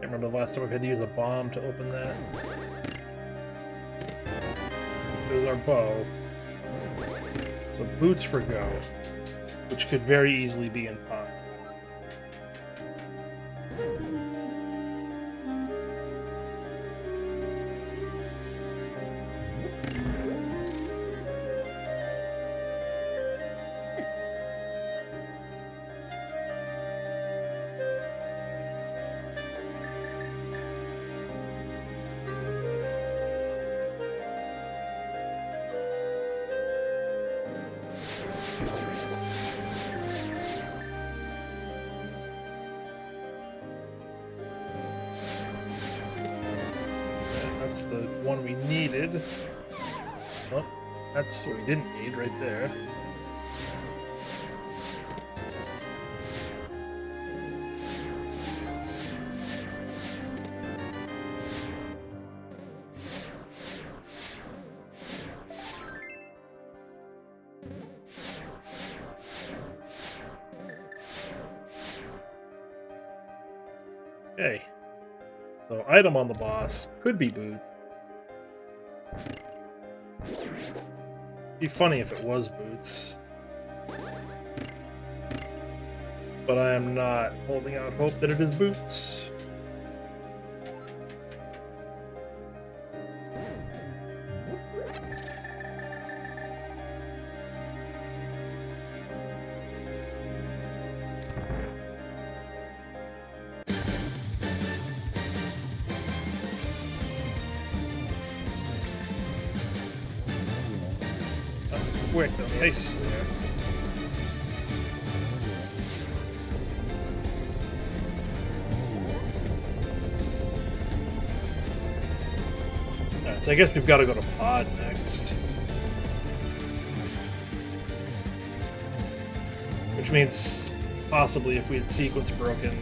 Can't remember the last time I've had to use a bomb to open that. There's our bow. So boots for go, which could very easily be in pot. That's the one we needed. Oh, that's what we didn't need right there. Okay. So item on the boss could be boots. Be funny if it was boots. But I am not holding out hope that it is boots. Quick on the ice there. Alright, so I guess we've got to go to pod next. Which means possibly if we had sequence broken.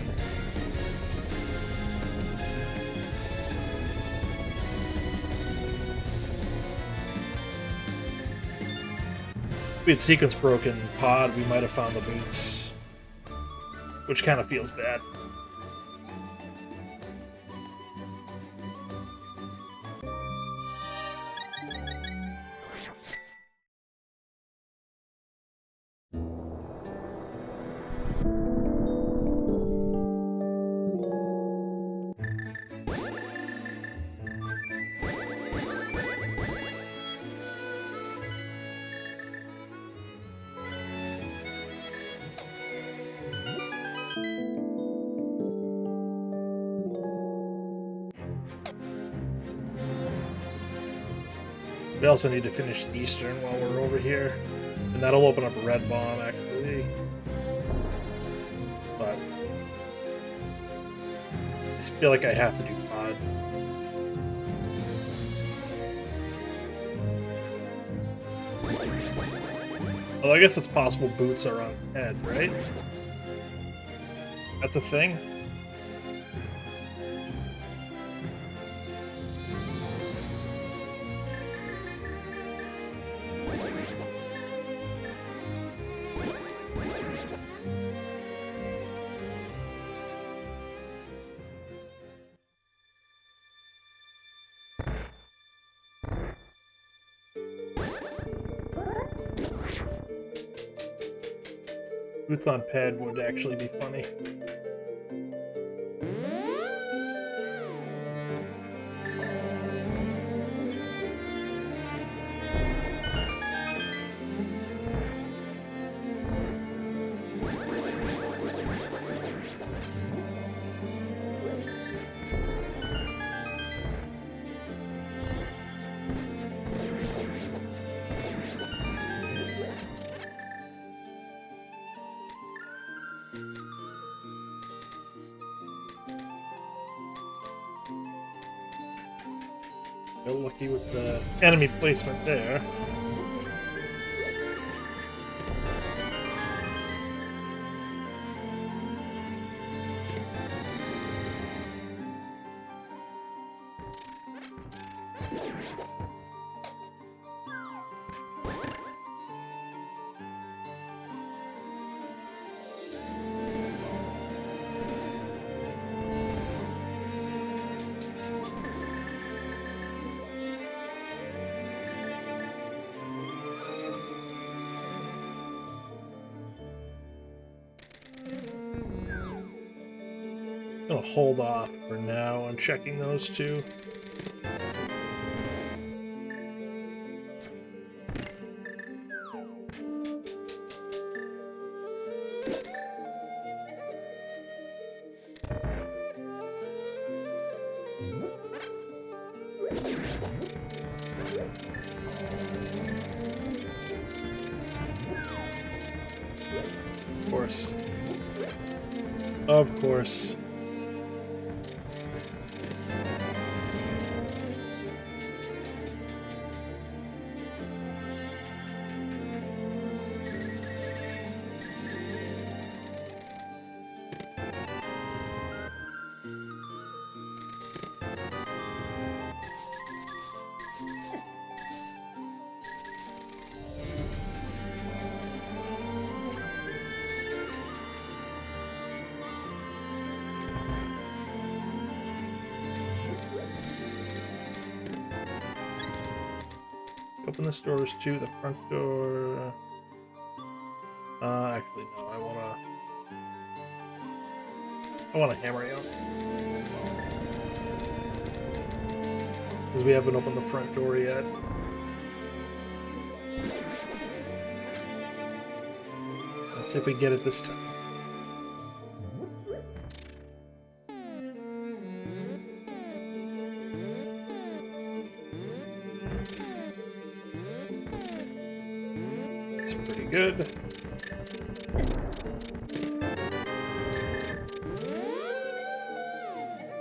we had sequence broken pod, we might have found the boots. Which kind of feels bad. We also need to finish Eastern while we're over here. And that'll open up a red bomb, actually. But I just feel like I have to do pod. Well, I guess it's possible boots are on head, right? That's a thing? Boots on ped would actually be funny. Real lucky with the enemy placement there. I'm gonna hold off for now on checking those two. Of course. Of course. Open the doors to the front door. Actually, no. I wanna hammer you because we haven't opened the front door yet. Let's see if we get it this time. That's pretty good.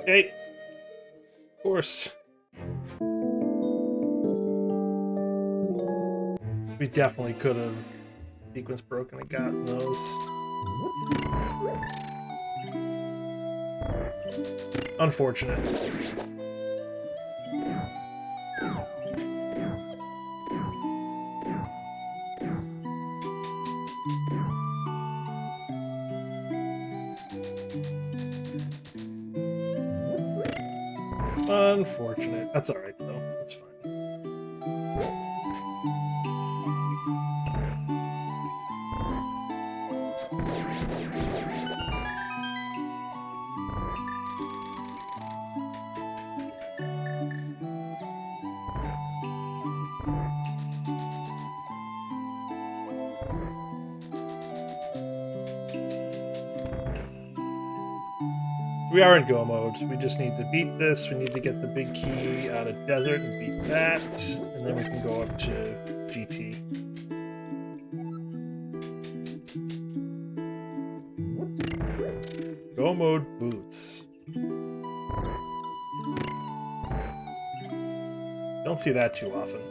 Okay. Of course. We definitely could have sequence broken and gotten those. Unfortunate. Unfortunate. That's alright, though. That's fine. We are in go mode. We just need to beat this. We need to get the big key out of desert and beat that. And then we can go up to GT. Go mode boots. Don't see that too often.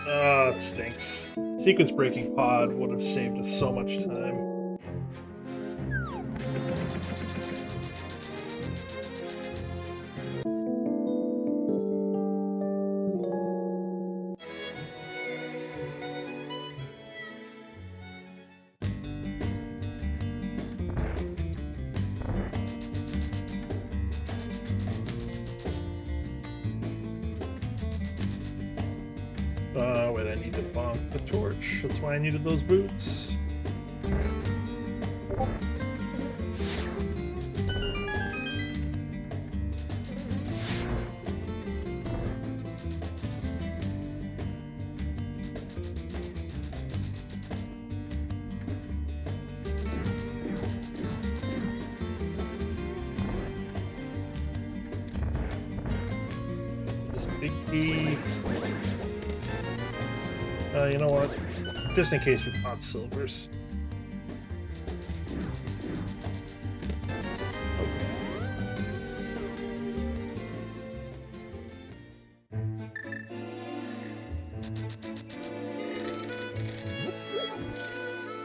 Oh, it stinks. Sequence breaking pod would have saved us so much time. Wait, I need to bonk the torch. That's why I needed those boots. This big key. You know what? Just in case we pop silvers.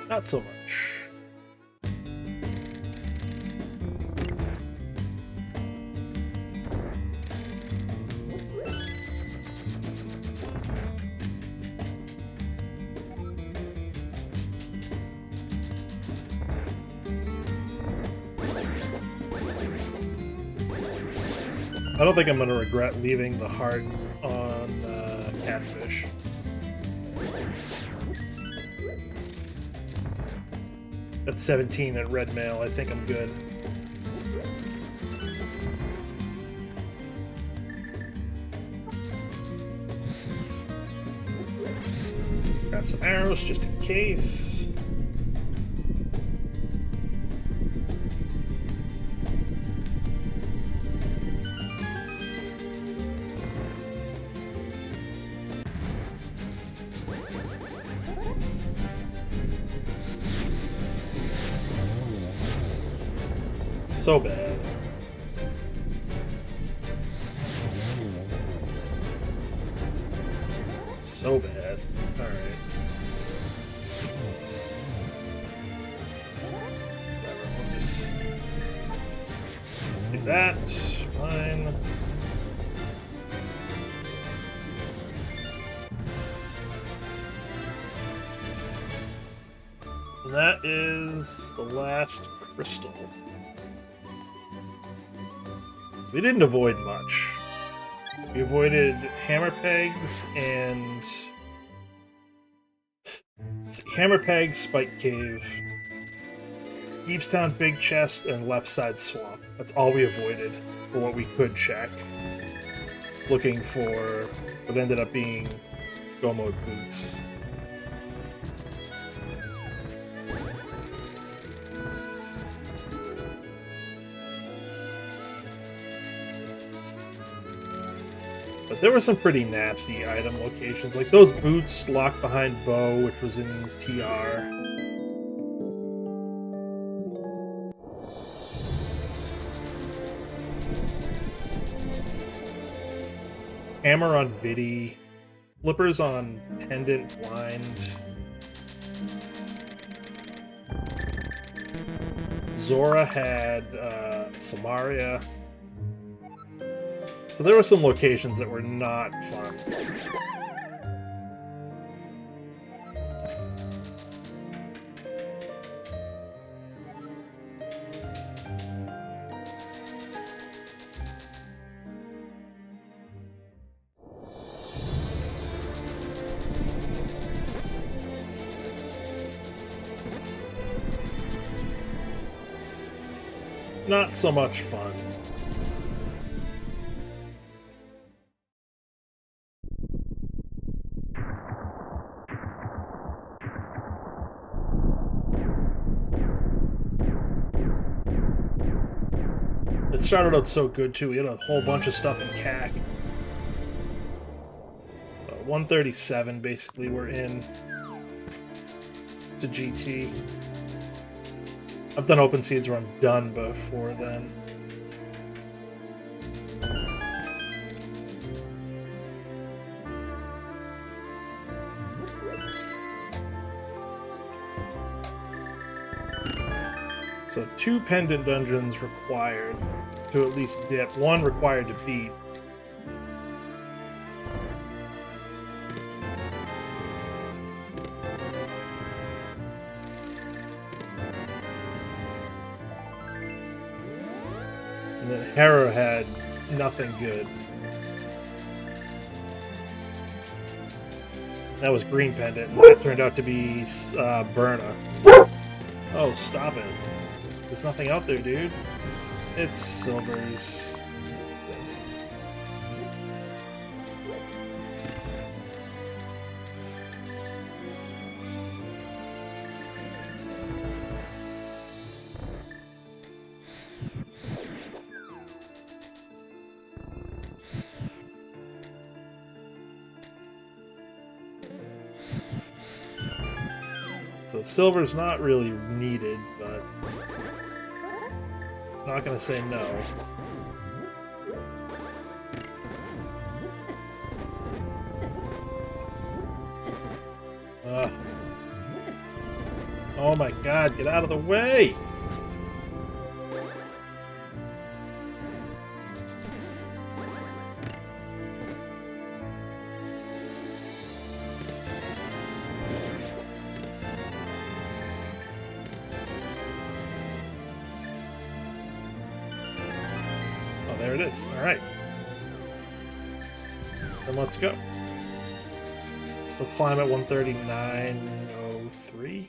Not so much. I don't think I'm going to regret leaving the heart on Catfish. That's 17 at Red Mail. I think I'm good. Grab some arrows just in case. So bad. So bad. Alright. Whatever, we'll just do that. Fine. And that is the last crystal. We didn't avoid much. We avoided hammer pegs and Hammer Peg, Spike Cave. Evestown Big Chest and Left Side Swamp. That's all we avoided for what we could check. Looking for what ended up being Go Mode boots. But there were some pretty nasty item locations, like those boots locked behind Bo, which was in TR. Hammer on Vidi, flippers on Pendant Blind, Zora had Samaria. So there were some locations that were not fun. Not so much fun. It started out so good too. We had a whole bunch of stuff in CAC. 137 basically we're in to GT. I've done open seeds where I'm done before then. So 2 pendant dungeons required to at least dip. 1 required to beat. And then Harrow had nothing good. That was green pendant, and that turned out to be Burna. Oh, stop it. There's nothing out there, dude. It's silvers. So silver's not really needed, but I'm not gonna say no. Oh my god, get out of the way! There it is. All right. Then let's go. So climb at 139.03.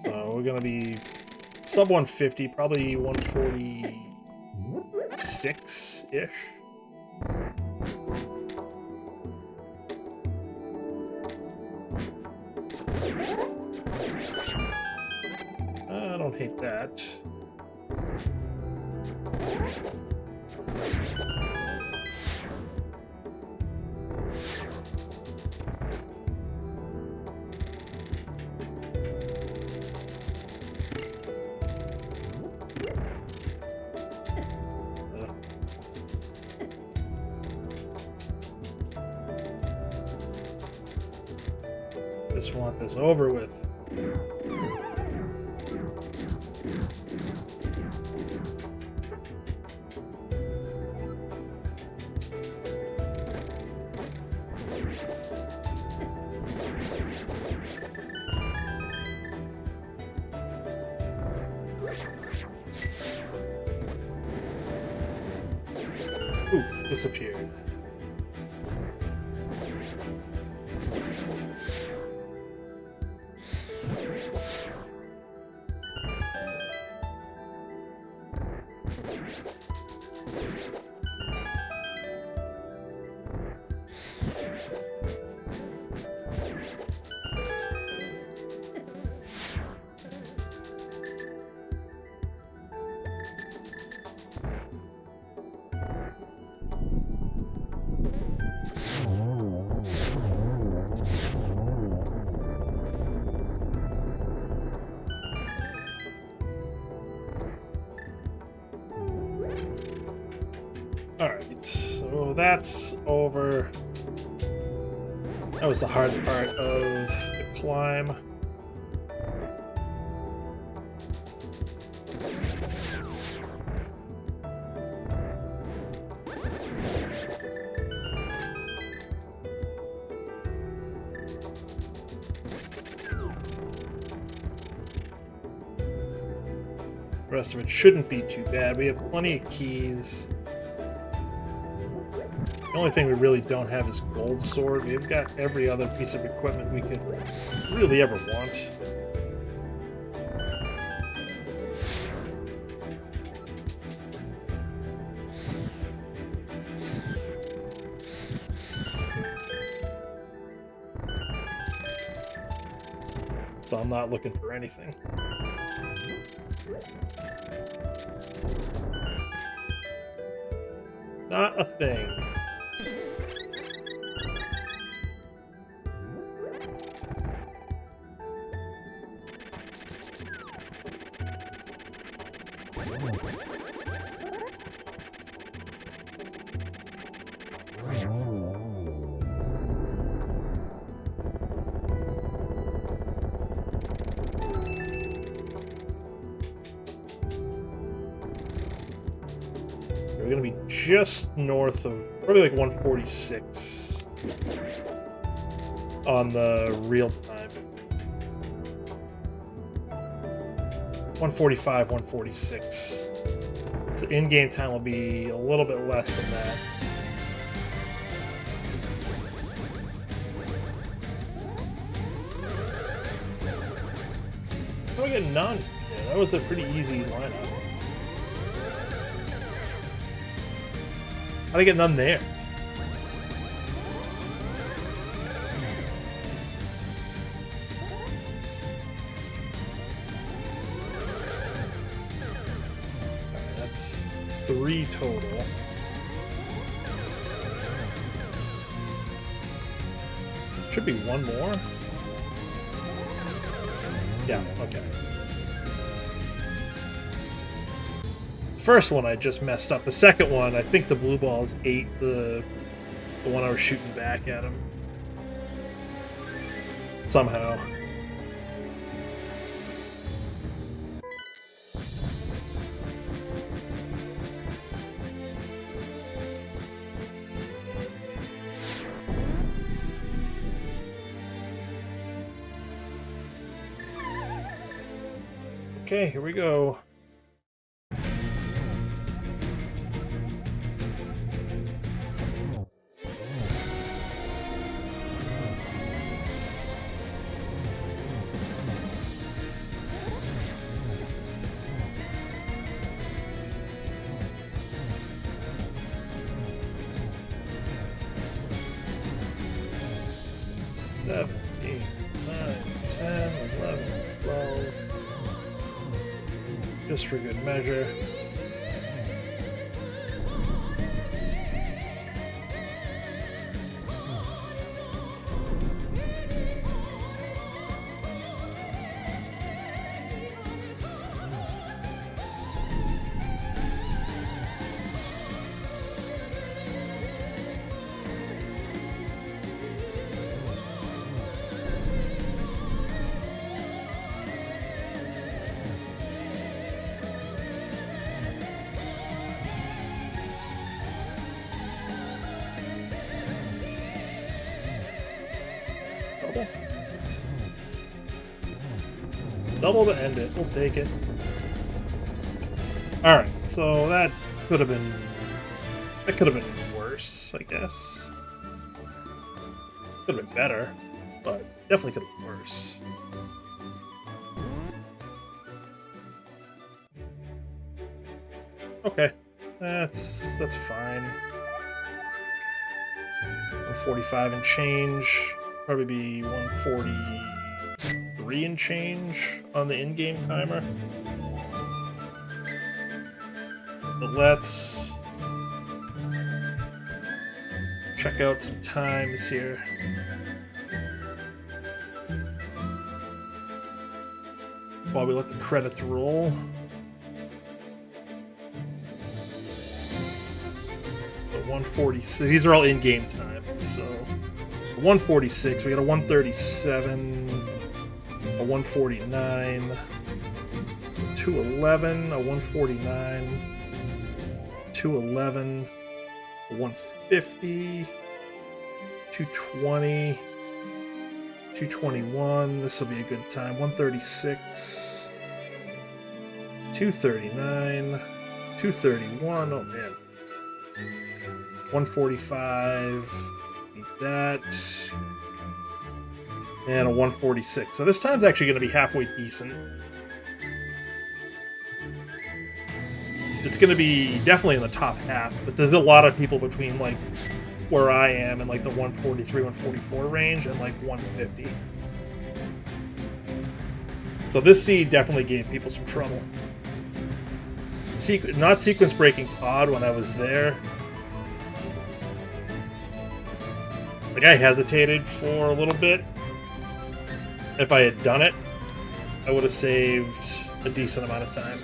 So we're gonna be sub 150, probably 146-ish. I don't hate that. Just want this over with. Oof, disappeared. Alright, so that's over. That was the hard part of the climb. The rest of it shouldn't be too bad. We have plenty of keys. The only thing we really don't have is gold sword. We've got every other piece of equipment we could really ever want. So I'm not looking for anything. Not a thing. We're gonna be just north of, probably like 146 on the real time. 145, 146. So in-game time will be a little bit less than that. Oh, we got none. Yeah, that was a pretty easy lineup. How'd I get none there? Alright, that's 3 total. Should be one more. Yeah, okay. First one I just messed up. The second one, I think the blue balls ate the one I was shooting back at him. Somehow. Okay, here we go. Seven, 8, 9, 10, 11, 12. Just for good measure. Double. Double to end it. We'll take it. Alright, so that could have been worse, I guess. Could have been better, but definitely could have been worse. Okay, that's fine. 145 and change. Probably be 143 and change on the in-game timer. But let's check out some times here. While we let the credits roll. The 146. These are all in-game time. So 146. We got a 137, a 149, a 211, a 149, 211, a 150, 220. 221, this will be a good time. 136, 239, 231, oh man. 145, need that. And a 146. So this time's actually going to be halfway decent. It's going to be definitely in the top half, but there's a lot of people between like where I am in like the 143, 144 range and like 150. So this seed definitely gave people some trouble. Not sequence breaking pod when I was there. Like I hesitated for a little bit. If I had done it, I would have saved a decent amount of time.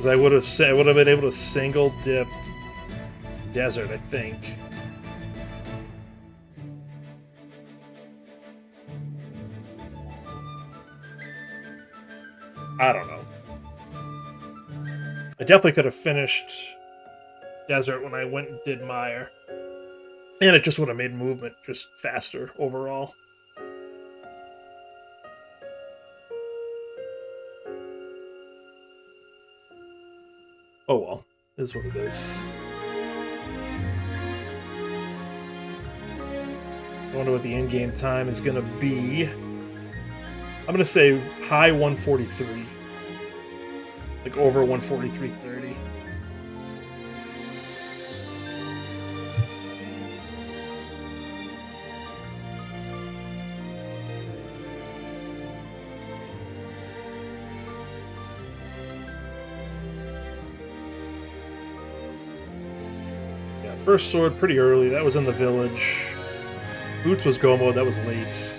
I would have been able to single dip desert, I think. I don't know. I definitely could have finished desert when I went and did Mire. And it just would have made movement just faster overall. Oh well, it is what it is. I wonder what the in-game time is going to be. I'm going to say high 143. Like over 143.30. First sword pretty early. That was in the village. Boots was go mode. That was late.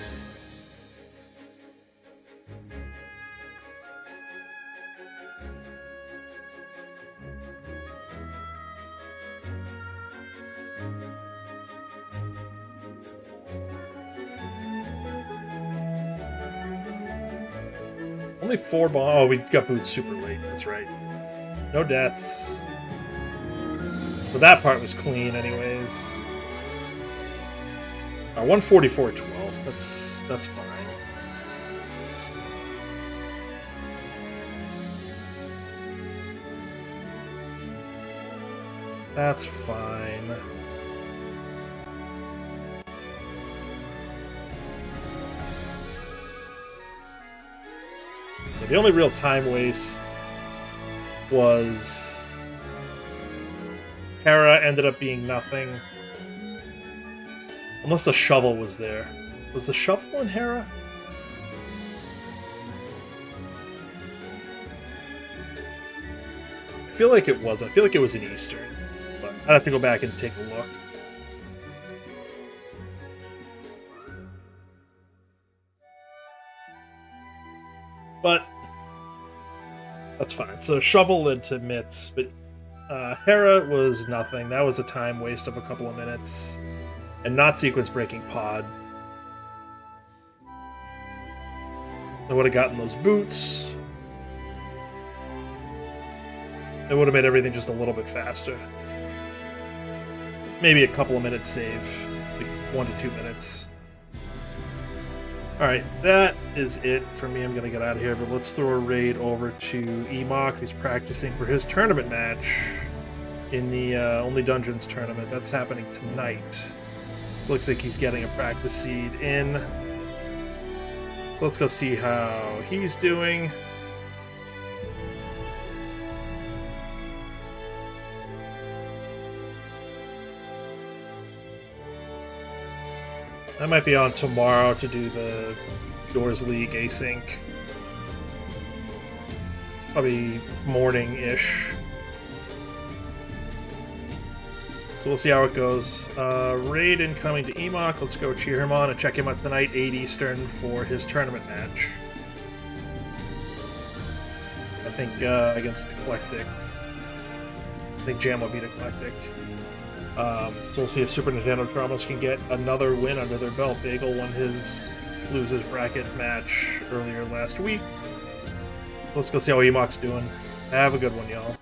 Only 4 bombs. Oh, we got Boots super late. That's right. No deaths. But that part was clean, anyways. 144.12. That's fine. That's fine. Yeah, the only real time waste was Hera ended up being nothing. Unless the shovel was there. Was the shovel in Hera? I feel like it wasn't. I feel like it was in Eastern. But I'd have to go back and take a look. But that's fine. So shovel led to mitts, but Hera was nothing. That was a time waste of a couple of minutes. And not sequence breaking pod. I would have gotten those boots. It would have made everything just a little bit faster. Maybe a couple of minutes save. Like 1 to 2 minutes. Alright, that is it for me. I'm going to get out of here, but let's throw a raid over to Emok, who's practicing for his tournament match in the Only Dungeons tournament. That's happening tonight. So it looks like he's getting a practice seed in. So let's go see how he's doing. I might be on tomorrow to do the Doors League async. Probably morning-ish. So we'll see how it goes. Raid incoming to Emok. Let's go cheer him on and check him out tonight, 8 Eastern, for his tournament match. I think against Eclectic. I think Jam will beat Eclectic. So we'll see if Super Nintendo Traumas can get another win under their belt. Bagel won his losers bracket match earlier last week. Let's go see how Emok's doing. Have a good one, y'all.